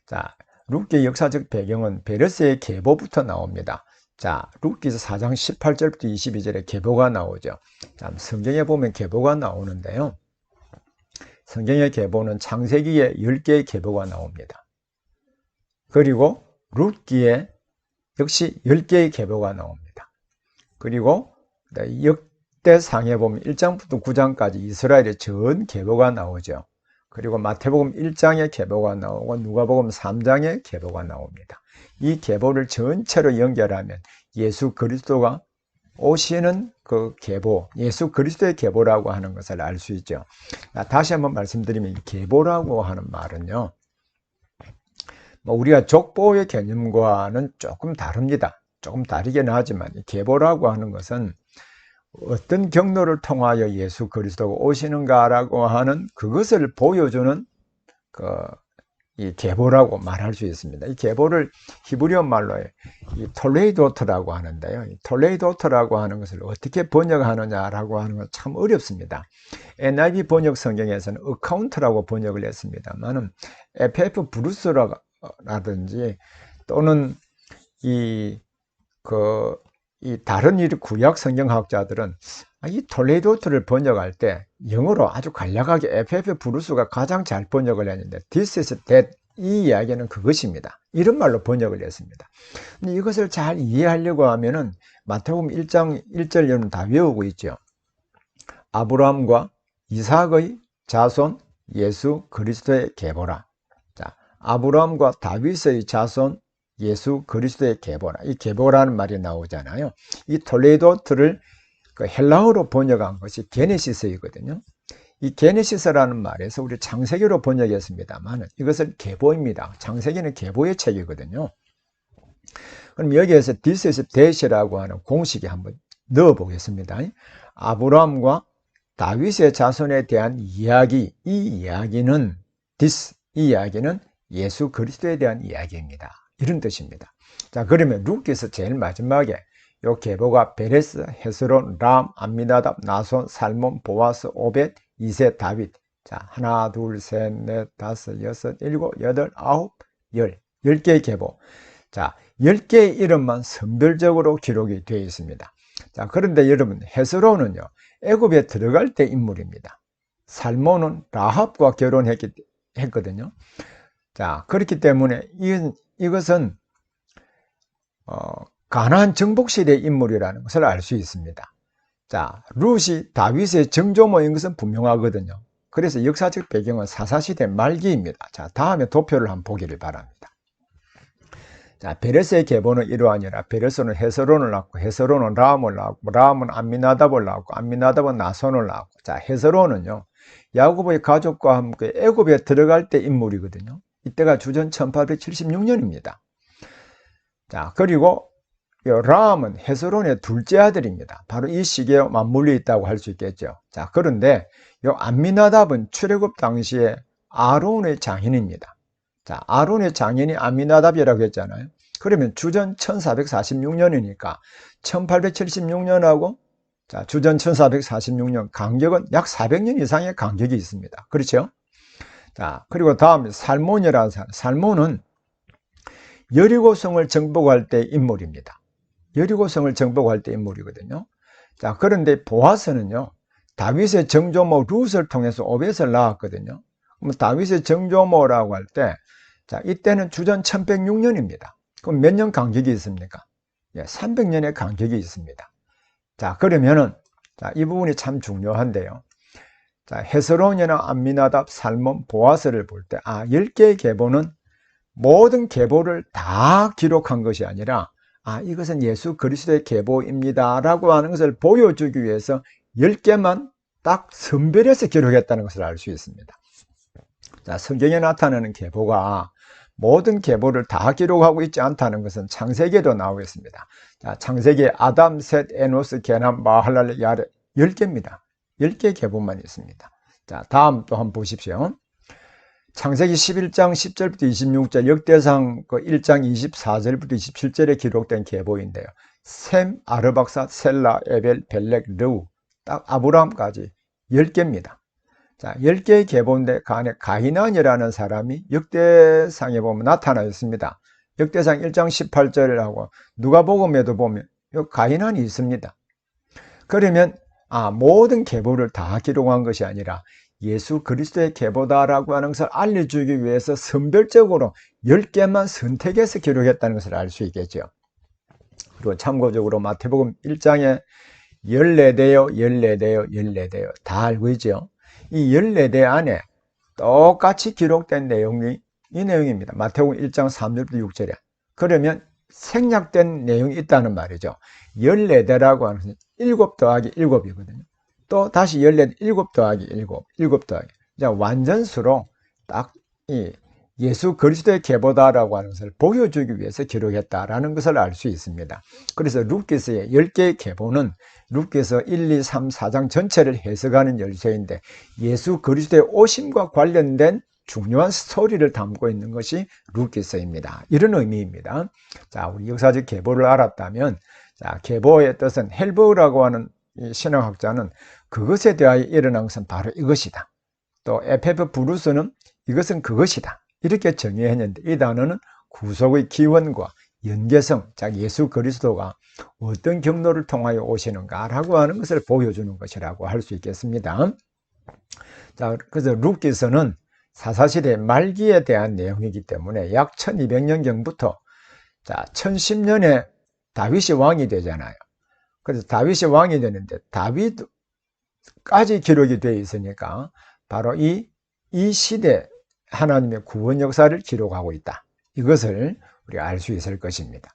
자, 룻기의 역사적 배경은 베레스의 계보부터 나옵니다. 자, 룻기서 4장 18절부터 22절에 계보가 나오죠. 자, 성경에 보면 계보가 나오는데요. 성경의 계보는 창세기에 10개의 계보가 나옵니다. 그리고 룻기에 역시 10개의 계보가 나옵니다. 그리고 역대상에 보면 1장부터 9장까지 이스라엘의 전 계보가 나오죠. 그리고 마태복음 1장의 계보가 나오고 누가복음 3장의 계보가 나옵니다. 이 계보를 전체로 연결하면 예수 그리스도가 오시는 그 계보, 예수 그리스도의 계보라고 하는 것을 알 수 있죠. 다시 한번 말씀드리면 이 계보라고 하는 말은요, 우리가 족보의 개념과는 조금 다릅니다. 조금 다르긴 하지만 이 계보라고 하는 것은 어떤 경로를 통하여 예수 그리스도가 오시는가라고 하는 그것을 보여주는 이 계보라고 말할 수 있습니다. 이 계보를 히브리어 말로 이 톨레이도트라고 하는데요. 이 톨레이도트라고 하는 것을 어떻게 번역하느냐라고 하는 건 참 어렵습니다. NIV 번역 성경에서는 어카운트라고 번역을 했습니다만은 FF 브루스라든지 또는 이 다른 구약 성경학자들은 이 톨레이도트를 번역할 때 영어로 아주 간략하게 FF 브루스가 가장 잘 번역을 했는데 This is that, 이 이야기는 그것입니다. 이런 말로 번역을 했습니다. 근데 이것을 잘 이해하려고 하면은 마태복음 1장 1절 여러분 다 외우고 있죠. 아브라함과 이삭의 자손 예수 그리스도의 계보라. 자, 아브라함과 다윗의 자손 예수 그리스도의 계보라. 이 계보라는 말이 나오잖아요. 이 톨레이도트를 헬라어로 번역한 것이 게네시스이거든요. 이 게네시스라는 말에서 우리 창세기로 번역했습니다만 이것은 계보입니다. 창세기는 계보의 책이거든요. 그럼 여기에서 This is that이라고 하는 공식에 한번 넣어 보겠습니다. 아브라함과 다윗의 자손에 대한 이야기, 이 이야기는 이 이야기는 예수 그리스도에 대한 이야기입니다. 이런 뜻입니다. 자, 그러면 룻기서 제일 마지막에 요 계보가 베레스, 헤스론, 람, 암미나답, 나손, 살몬, 보아스, 오벳, 이세, 다윗. 자, 하나, 둘, 셋, 넷, 다섯, 여섯, 일곱, 여덟, 아홉, 10개의 계보. 자, 10개의 이름만 선별적으로 기록이 되어 있습니다. 자, 그런데 여러분, 헤스론은요, 애굽에 들어갈 때 인물입니다. 살몬은 라합과 결혼했거든요. 자, 그렇기 때문에 이것은 가나안 정복시대의 인물이라는 것을 알 수 있습니다. 자, 룻이 다윗의 정조모인 것은 분명하거든요. 그래서 역사적 배경은 사사시대 말기입니다. 자, 다음에 도표를 한번 보기를 바랍니다. 자, 베레스의 계보는 이러하니라. 베레스는 헤스론을 낳고, 헤스론은 라함을 낳고, 라함은 암미나답을 낳고, 암미나답은 나손을 낳고. 자, 헤스론은요, 야곱의 가족과 함께 애굽에 들어갈 때 인물이거든요. 이때가 주전 1876년입니다. 자, 그리고 라함은 헤스론의 둘째 아들입니다. 바로 이 시기에 맞물려 있다고 할 수 있겠죠. 자, 그런데 이 암미나답은 출애굽 당시에 아론의 장인입니다. 자, 아론의 장인이 암미나답이라고 했잖아요. 그러면 주전 1446년이니까 1876년하고 자, 주전 1446년 간격은 약 400년 이상의 간격이 있습니다. 그렇죠? 자, 그리고 다음 살몬이라는 사람. 살몬은 여리고성을 정복할 때 인물입니다. 여리고성을 정복할 때 인물이거든요. 자, 그런데 보아스는요, 다윗의 정조모 룻을 통해서 오벳을 낳았거든요. 그럼 다윗의 정조모라고 할 때, 자, 이때는 주전 1106년입니다. 그럼 몇 년 간격이 있습니까? 예, 300년의 간격이 있습니다. 자, 그러면은, 자, 이 부분이 참 중요한데요. 자, 헤스론이나 암미나답, 살몬, 보아스를 볼 때, 10개의 계보는 모든 계보를 다 기록한 것이 아니라, 이것은 예수 그리스도의 계보입니다 라고 하는 것을 보여주기 위해서 10개만 딱 선별해서 기록했다는 것을 알 수 있습니다. 자, 성경에 나타나는 계보가 모든 계보를 다 기록하고 있지 않다는 것은 창세기에도 나오겠습니다. 자, 창세기에 아담, 셋, 에노스, 게남, 마할랄, 야레 10개입니다. 10개 계보만 있습니다. 자, 다음 또 한번 보십시오. 창세기 11장 10절부터 26절, 역대상 1장 24절부터 27절에 기록된 계보인데요. 셈, 아르박사, 셀라, 에벨, 벨렉, 르우, 딱 아브라함까지 10개입니다. 자, 10개의 계보인데 그 안에 가이난이라는 사람이 역대상에 보면 나타나 있습니다. 역대상 1장 18절이라고 누가복음에도 보면 가이난이 있습니다. 그러면 모든 계보를 다 기록한 것이 아니라 예수 그리스도의 계보다라고 하는 것을 알려주기 위해서 선별적으로 10개만 선택해서 기록했다는 것을 알 수 있겠죠. 그리고 참고적으로 마태복음 1장에 14대요, 14대요, 14대요 다 알고 있죠. 이 14대 안에 똑같이 기록된 내용이 이 내용입니다. 마태복음 1장 3절부터 6절에. 그러면 생략된 내용이 있다는 말이죠. 14대라고 하는 것은 7 더하기 7이거든요. 또 다시 14, 7 더하기 7, 7 더하기. 완전수로 딱 예수 그리스도의 계보다라고 하는 것을 보여주기 위해서 기록했다라는 것을 알 수 있습니다. 그래서 룻기서의 10개의 계보는 룻기서 1, 2, 3, 4장 전체를 해석하는 열쇠인데 예수 그리스도의 오심과 관련된 중요한 스토리를 담고 있는 것이 룻기서입니다. 이런 의미입니다. 자, 우리 역사적 계보를 알았다면, 자, 계보의 뜻은 헬버라고 하는 이 신학학자는 그것에 대하여 일어난 것은 바로 이것이다. 또 에페프 브루스는 이것은 그것이다. 이렇게 정의했는데 이 단어는 구속의 기원과 연계성, 즉 예수 그리스도가 어떤 경로를 통하여 오시는가라고 하는 것을 보여주는 것이라고 할 수 있겠습니다. 자, 그래서 룻기서는 사사시대 말기에 대한 내용이기 때문에 약 1200년경부터 자, 1010년에 다윗이 왕이 되잖아요. 그래서 다윗이 왕이 되는데 다윗까지 기록이 되어 있으니까 바로 이 시대 하나님의 구원 역사를 기록하고 있다. 이것을 우리가 알 수 있을 것입니다.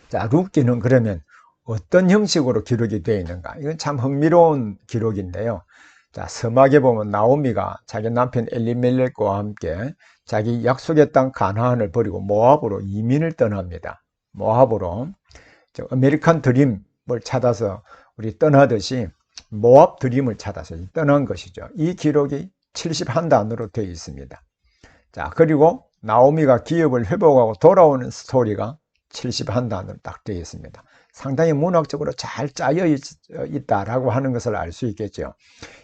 자, 룻기는 그러면 어떤 형식으로 기록이 되어 있는가? 이건 참 흥미로운 기록인데요. 자, 서막에 보면 나오미가 자기 남편 엘리멜렉과 함께 자기 약속의 땅 가나안을 버리고 모압으로 이민을 떠납니다. 모압으로 아메리칸 드림을 찾아서 우리 떠나듯이 모압 드림을 찾아서 떠난 것이죠. 이 기록이 71단으로 되어 있습니다. 자, 그리고 나오미가 기업을 회복하고 돌아오는 스토리가 71단으로 딱 되어 있습니다. 상당히 문학적으로 잘 짜여 있다라고 하는 것을 알 수 있겠죠.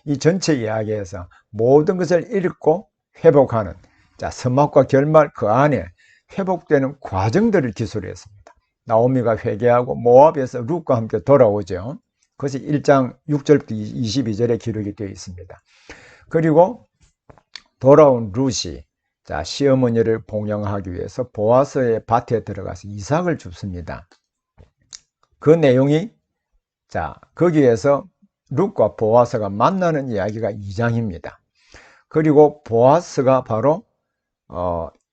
이 전체 이야기에서 모든 것을 읽고 회복하는, 자, 선막과 결말 그 안에 회복되는 과정들을 기술했습니다. 나오미가 회개하고 모압에서 룻과 함께 돌아오죠. 그것이 1장 6절부터 22절에 기록이 되어 있습니다. 그리고 돌아온 룻이 자, 시어머니를 봉양하기 위해서 보아스의 밭에 들어가서 이삭을 줍습니다. 그 내용이 자, 거기에서 룻과 보아스가 만나는 이야기가 2장입니다. 그리고 보아스가 바로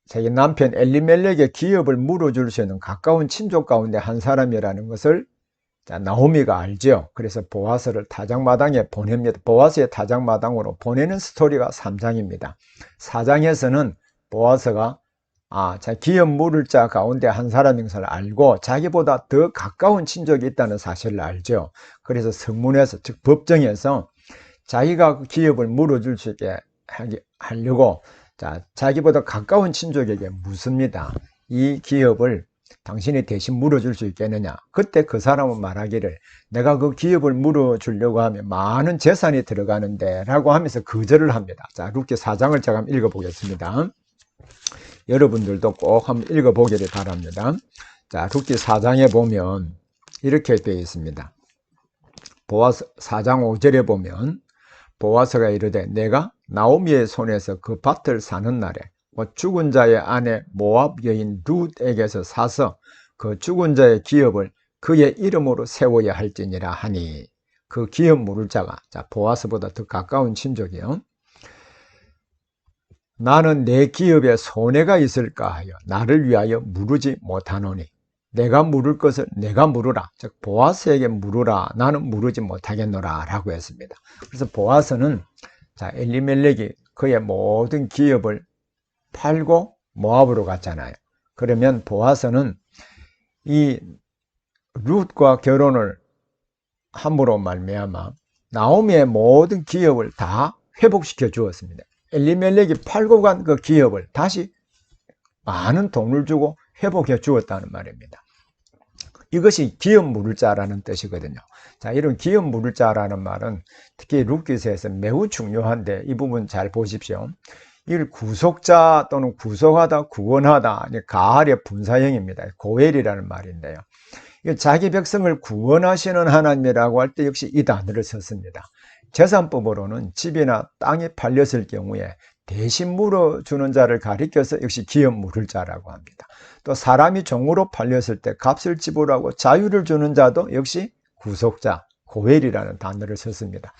자기 남편 엘리멜렉의 기업을 물어줄 수 있는 가까운 친족 가운데 한 사람이라는 것을 자, 나오미가 알죠. 그래서 보아스를 타작마당에 보냅니다. 보아스의 타작마당으로 보내는 스토리가 3장입니다. 4장에서는 보아스가 자, 기업 물을 자 가운데 한 사람인 것을 알고 자기보다 더 가까운 친족이 있다는 사실을 알죠. 그래서 성문에서, 즉 법정에서 자기가 그 기업을 물어줄 수 있게 하려고 자, 자기보다 가까운 친족에게 묻습니다. 이 기업을 당신이 대신 물어줄 수 있겠느냐. 그때 그 사람은 말하기를 내가 그 기업을 물어주려고 하면 많은 재산이 들어가는데 라고 하면서 거절을 합니다. 자, 룻기 4장을 제가 한번 읽어보겠습니다. 여러분들도 꼭 한번 읽어보기를 바랍니다. 자, 룻기 4장에 보면 이렇게 되어 있습니다. 보아스 4장 5절에 보면 보아스가 이르되 내가 나오미의 손에서 그 밭을 사는 날에 죽은 자의 아내 모압 여인 룻에게서 사서 그 죽은 자의 기업을 그의 이름으로 세워야 할지니라 하니 그 기업 물을 자가 자, 보아스보다 더 가까운 친족이요. 나는 내 기업에 손해가 있을까 하여 나를 위하여 물으지 못하노니 내가 물을 것을 내가 물으라. 즉 보아스에게 물으라. 나는 물으지 못하겠노라 라고 했습니다. 그래서 보아스는 자, 엘리멜렉이 그의 모든 기업을 팔고 모압으로 갔잖아요. 그러면 보아스는 이 룻과 결혼을 함으로 말미암아 나오미의 모든 기업을 다 회복시켜 주었습니다. 엘리멜렉이 팔고 간 그 기업을 다시 많은 돈을 주고 회복해 주었다는 말입니다. 이것이 기업 물을 자라는 뜻이거든요. 자, 이런 기업 물을 자라는 말은 특히 룻기서에서 매우 중요한데 이 부분 잘 보십시오. 이걸 구속자 또는 구속하다, 구원하다, 가할의 분사형입니다. 고엘이라는 말인데요. 자기 백성을 구원하시는 하나님이라고 할 때 역시 이 단어를 썼습니다. 재산법으로는 집이나 땅이 팔렸을 경우에 대신 물어주는 자를 가리켜서 역시 기업 물을 자라고 합니다. 또 사람이 종으로 팔렸을 때 값을 지불하고 자유를 주는 자도 역시 구속자, 고엘이라는 단어를 썼습니다.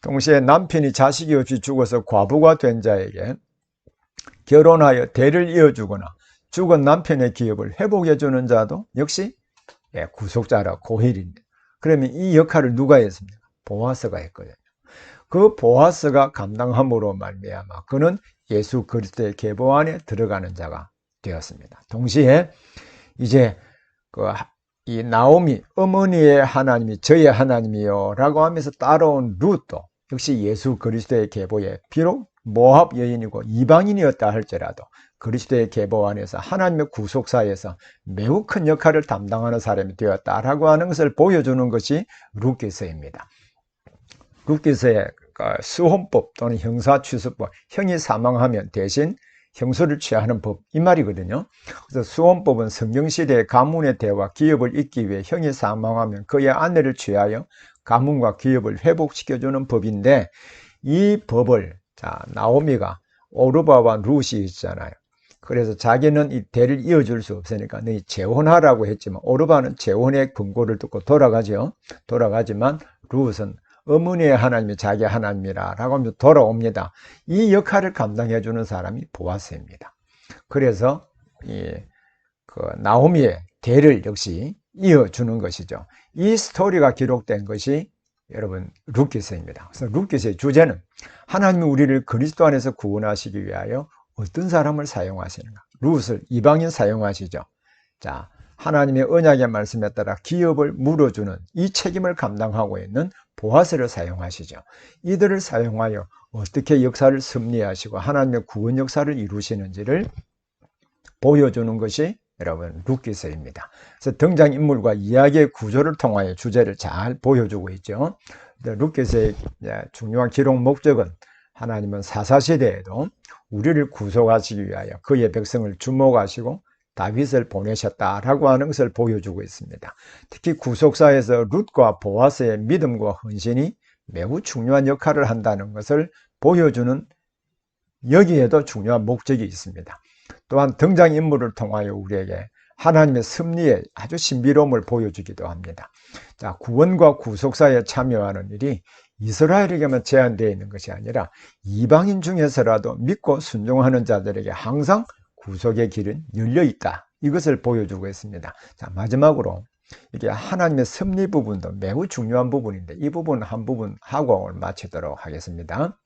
동시에 남편이 자식이 없이 죽어서 과부가 된 자에게 결혼하여 대를 이어주거나 죽은 남편의 기업을 회복해 주는 자도 역시 구속자라 고엘입니다. 그러면 이 역할을 누가 했습니까? 보아스가 했거든요. 그 보아스가 감당함으로 말미암아 그는 예수 그리스도의 계보 안에 들어가는 자가 되었습니다. 동시에 이제 이 나오미 어머니의 하나님이 저의 하나님이요 라고 하면서 따라온 룻도 역시 예수 그리스도의 계보에 비록 모압 여인이고 이방인이었다 할지라도 그리스도의 계보 안에서 하나님의 구속사에서 매우 큰 역할을 담당하는 사람이 되었다라고 하는 것을 보여주는 것이 룻기서입니다. 룻기서의 수혼법 또는 형사취수법, 형이 사망하면 대신 형수를 취하는 법, 이 말이거든요. 그래서 수혼법은 성경시대의 가문의 대와 기업을 잇기 위해 형이 사망하면 그의 아내를 취하여 가문과 기업을 회복시켜주는 법인데 이 법을 자, 나오미가 오르바와 룻이 있잖아요. 그래서 자기는 이 대를 이어줄 수 없으니까 너희 재혼하라고 했지만 오르바는 재혼의 근거를 듣고 돌아가죠. 돌아가지만 룻은 어머니의 하나님이 자기 하나님이라 라고 하면서 돌아옵니다. 이 역할을 감당해 주는 사람이 보아스입니다. 그래서 나오미의 대를 역시 이어주는 것이죠. 이 스토리가 기록된 것이 여러분 룻기서입니다. 그래서 룻기서의 주제는 하나님이 우리를 그리스도 안에서 구원하시기 위하여 어떤 사람을 사용하시는가? 룻을 이방인 사용하시죠. 자, 하나님의 언약의 말씀에 따라 기업을 물어주는 이 책임을 감당하고 있는 보아스를 사용하시죠. 이들을 사용하여 어떻게 역사를 섭리하시고 하나님의 구원 역사를 이루시는지를 보여주는 것이 여러분 룻기서입니다. 그래서 등장인물과 이야기의 구조를 통하여 주제를 잘 보여주고 있죠. 룻기서의 중요한 기록 목적은 하나님은 사사시대에도 우리를 구속하시기 위하여 그의 백성을 주목하시고 다윗을 보내셨다라고 하는 것을 보여주고 있습니다. 특히 구속사에서 룻과 보아스의 믿음과 헌신이 매우 중요한 역할을 한다는 것을 보여주는 여기에도 중요한 목적이 있습니다. 또한 등장인물을 통하여 우리에게 하나님의 섭리의 아주 신비로움을 보여주기도 합니다. 자, 구원과 구속사에 참여하는 일이 이스라엘에게만 제한되어 있는 것이 아니라 이방인 중에서라도 믿고 순종하는 자들에게 항상 구속의 길은 열려 있다. 이것을 보여주고 있습니다. 자, 마지막으로 이게 하나님의 섭리 부분도 매우 중요한 부분인데 이 부분 한 부분 하고 오늘 마치도록 하겠습니다.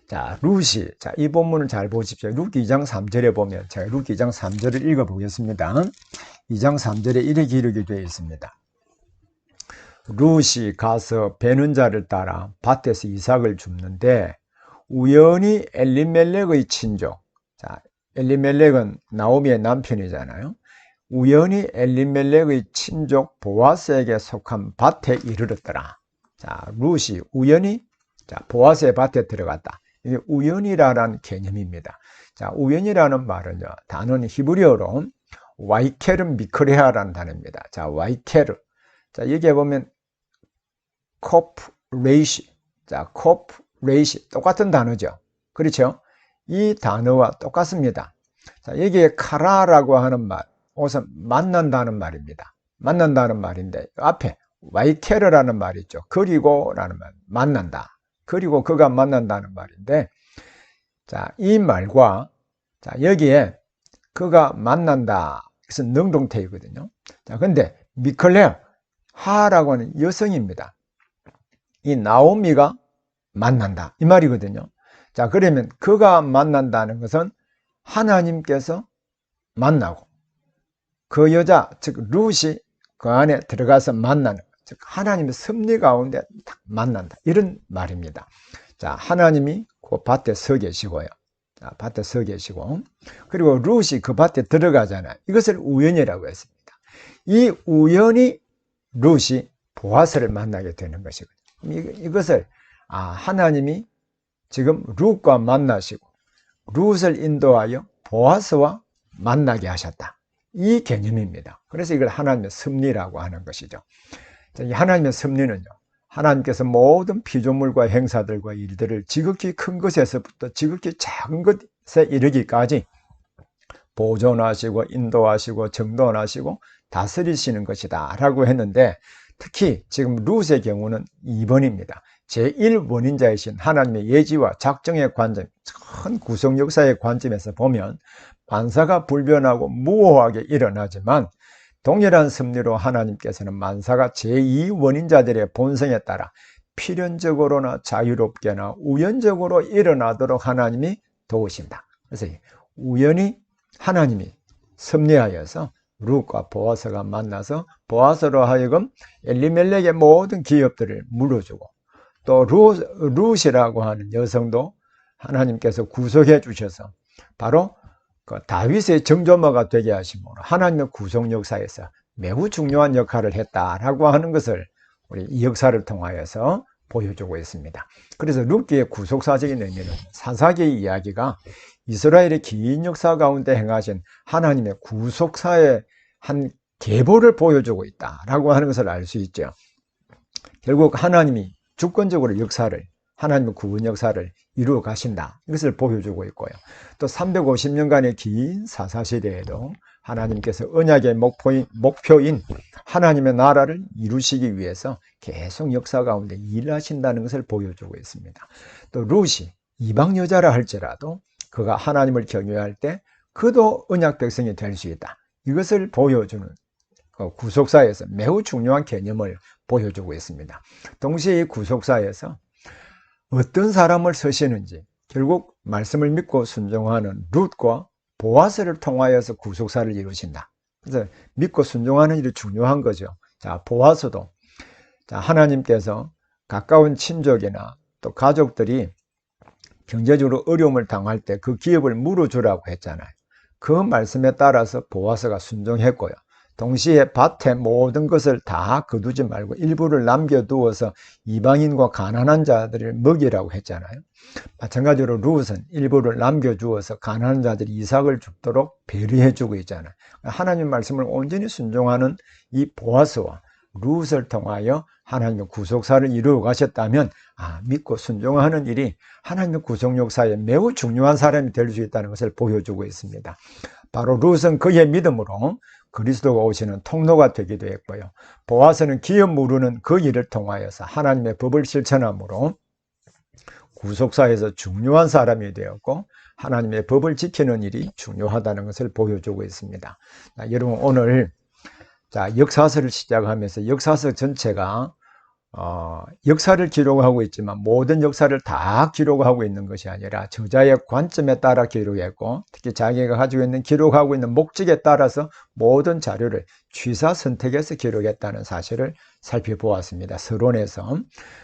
자, 룻이, 자, 이 본문을 잘 보십시오. 룻 2장 3절에 보면 제가 룻 2장 3절을 읽어 보겠습니다. 2장 3절에 이렇게 기록이 되어 있습니다. 룻이 가서 베는 자를 따라 밭에서 이삭을 줍는데 우연히 엘리멜렉의 친족, 자, 엘리멜렉은 나오미의 남편이잖아요. 우연히 엘리멜렉의 친족 보아스에게 속한 밭에 이르렀더라. 자, 룻이 우연히 보아스의 밭에 들어갔다. 이게 우연이라는 개념입니다. 자, 우연이라는 말은요, 단어는 히브리어로 와이케르 미크레아라는 단어입니다. 자, 와이케르. 자, 여기에 보면 코프레이시. 자, 코프레이시. 똑같은 단어죠. 그렇죠? 이 단어와 똑같습니다. 자, 여기에 카라라고 하는 말, 우선 만난다는 말입니다. 만난다는 말인데 앞에 와이케르라는 말이 있죠. 그리고라는 말, 만난다. 그리고 그가 만난다는 말인데, 자, 이 말과, 자, 여기에 그가 만난다. 그래서 능동태이거든요. 자, 근데 미클레아, 하라고 하는 여성입니다. 이 나오미가 만난다. 이 말이거든요. 자, 그러면 그가 만난다는 것은 하나님께서 만나고, 그 여자, 즉, 룻이 그 안에 들어가서 만나는, 즉, 하나님의 섭리 가운데 딱 만난다. 이런 말입니다. 자, 하나님이 그 밭에 서 계시고요. 자, 밭에 서 계시고, 그리고 룻이 그 밭에 들어가잖아요. 이것을 우연이라고 했습니다. 이 우연히 룻이 보아스를 만나게 되는 것이거든요. 이것을, 하나님이 지금 룻과 만나시고, 룻을 인도하여 보아스와 만나게 하셨다. 이 개념입니다. 그래서 이걸 하나님의 섭리라고 하는 것이죠. 이 하나님의 섭리는요, 하나님께서 모든 피조물과 행사들과 일들을 지극히 큰 것에서부터 지극히 작은 것에 이르기까지 보존하시고 인도하시고 정돈하시고 다스리시는 것이다 라고 했는데, 특히 지금 룻의 경우는 2번입니다. 제1원인자이신 하나님의 예지와 작정의 관점, 큰 구성 역사의 관점에서 보면 만사가 불변하고 무오하게 일어나지만 동일한 섭리로 하나님께서는 만사가 제2원인자들의 본성에 따라 필연적으로나 자유롭게나 우연적으로 일어나도록 하나님이 도우신다. 그래서 우연히 하나님이 섭리하여서 룻과 보아스가 만나서 보아스로 하여금 엘리멜렉의 모든 기업들을 물어주고, 또 룻이라고 하는 여성도 하나님께서 구속해 주셔서 바로 그 다윗의 정조모가 되게 하심으로 하나님의 구속 역사에서 매우 중요한 역할을 했다라고 하는 것을 우리 이 역사를 통하여서 보여주고 있습니다. 그래서 룻기의 구속사적인 의미는 사사기의 이야기가 이스라엘의 긴 역사 가운데 행하신 하나님의 구속사의 한 계보를 보여주고 있다라고 하는 것을 알 수 있죠. 결국 하나님이 주권적으로 역사를, 하나님의 구원 역사를 이루어 가신다. 이것을 보여주고 있고요. 또 350년간의 긴 사사시대에도 하나님께서 언약의 목표인 하나님의 나라를 이루시기 위해서 계속 역사 가운데 일하신다는 것을 보여주고 있습니다. 또 룻이 이방 여자라 할지라도 그가 하나님을 경외할 때 그도 언약 백성이 될 수 있다. 이것을 보여주는 구속사에서 매우 중요한 개념을 보여주고 있습니다. 동시에 이 구속사에서 어떤 사람을 쓰시는지, 결국 말씀을 믿고 순종하는 룻과 보아스를 통하여서 구속사를 이루신다. 그래서 믿고 순종하는 일이 중요한 거죠. 자, 보아스도 하나님께서 가까운 친족이나 또 가족들이 경제적으로 어려움을 당할 때 그 기업을 물어주라고 했잖아요. 그 말씀에 따라서 보아스가 순종했고요. 동시에 밭에 모든 것을 다 거두지 말고 일부를 남겨두어서 이방인과 가난한 자들을 먹이라고 했잖아요. 마찬가지로 룻은 일부를 남겨주어서 가난한 자들이 이삭을 죽도록 배려해주고 있잖아요. 하나님 말씀을 온전히 순종하는 이 보아스와 룻을 통하여 하나님의 구속사를 이루어 가셨다면 믿고 순종하는 일이 하나님의 구속 역사에 매우 중요한 사람이 될 수 있다는 것을 보여주고 있습니다. 바로 룻은 그의 믿음으로 그리스도가 오시는 통로가 되기도 했고요. 보아스는 기업 무르는 그 일을 통하여서 하나님의 법을 실천함으로 구속사에서 중요한 사람이 되었고 하나님의 법을 지키는 일이 중요하다는 것을 보여주고 있습니다. 여러분 오늘 역사서를 시작하면서 역사서 전체가 역사를 기록하고 있지만 모든 역사를 다 기록하고 있는 것이 아니라 저자의 관점에 따라 기록했고 특히 자기가 가지고 있는 기록하고 있는 목적에 따라서 모든 자료를 취사 선택해서 기록했다는 사실을 살펴보았습니다. 서론에서.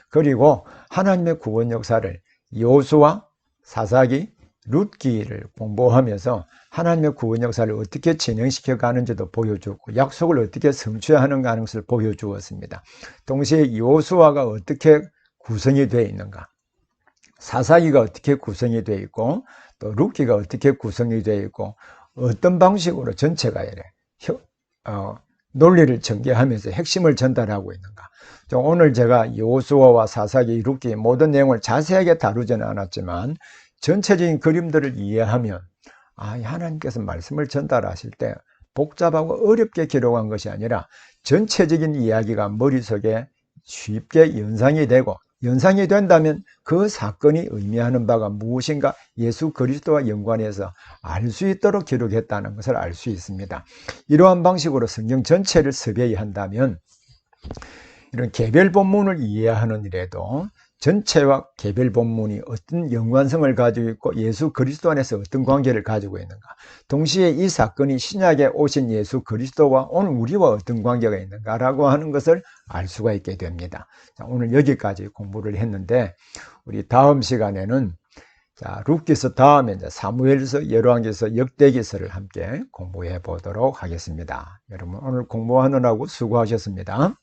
그리고 하나님의 구원 역사를 여호수아, 사사기, 룻기를 공부하면서 하나님의 구원 역사를 어떻게 진행시켜 가는지도 보여주고 약속을 어떻게 성취하는가 하는 것을 보여주었습니다. 동시에 여호수아가 어떻게 구성이 되어 있는가, 사사기가 어떻게 구성이 되어 있고 또 룻기가 어떻게 구성이 되어 있고 어떤 방식으로 전체가 논리를 전개하면서 핵심을 전달하고 있는가. 오늘 제가 여호수아와 사사기, 룻기 모든 내용을 자세하게 다루지는 않았지만 전체적인 그림들을 이해하면 하나님께서 말씀을 전달하실 때 복잡하고 어렵게 기록한 것이 아니라 전체적인 이야기가 머릿속에 쉽게 연상이 되고 연상이 된다면 그 사건이 의미하는 바가 무엇인가 예수 그리스도와 연관해서 알 수 있도록 기록했다는 것을 알 수 있습니다. 이러한 방식으로 성경 전체를 섭외 한다면 이런 개별 본문을 이해하는 일에도 전체와 개별 본문이 어떤 연관성을 가지고 있고 예수 그리스도 안에서 어떤 관계를 가지고 있는가, 동시에 이 사건이 신약에 오신 예수 그리스도와 오늘 우리와 어떤 관계가 있는가라고 하는 것을 알 수가 있게 됩니다. 오늘 여기까지 공부를 했는데 우리 다음 시간에는 룻기서 다음에 사무엘서, 열왕기서, 역대기서를 함께 공부해 보도록 하겠습니다. 여러분 오늘 공부하느라고 수고하셨습니다.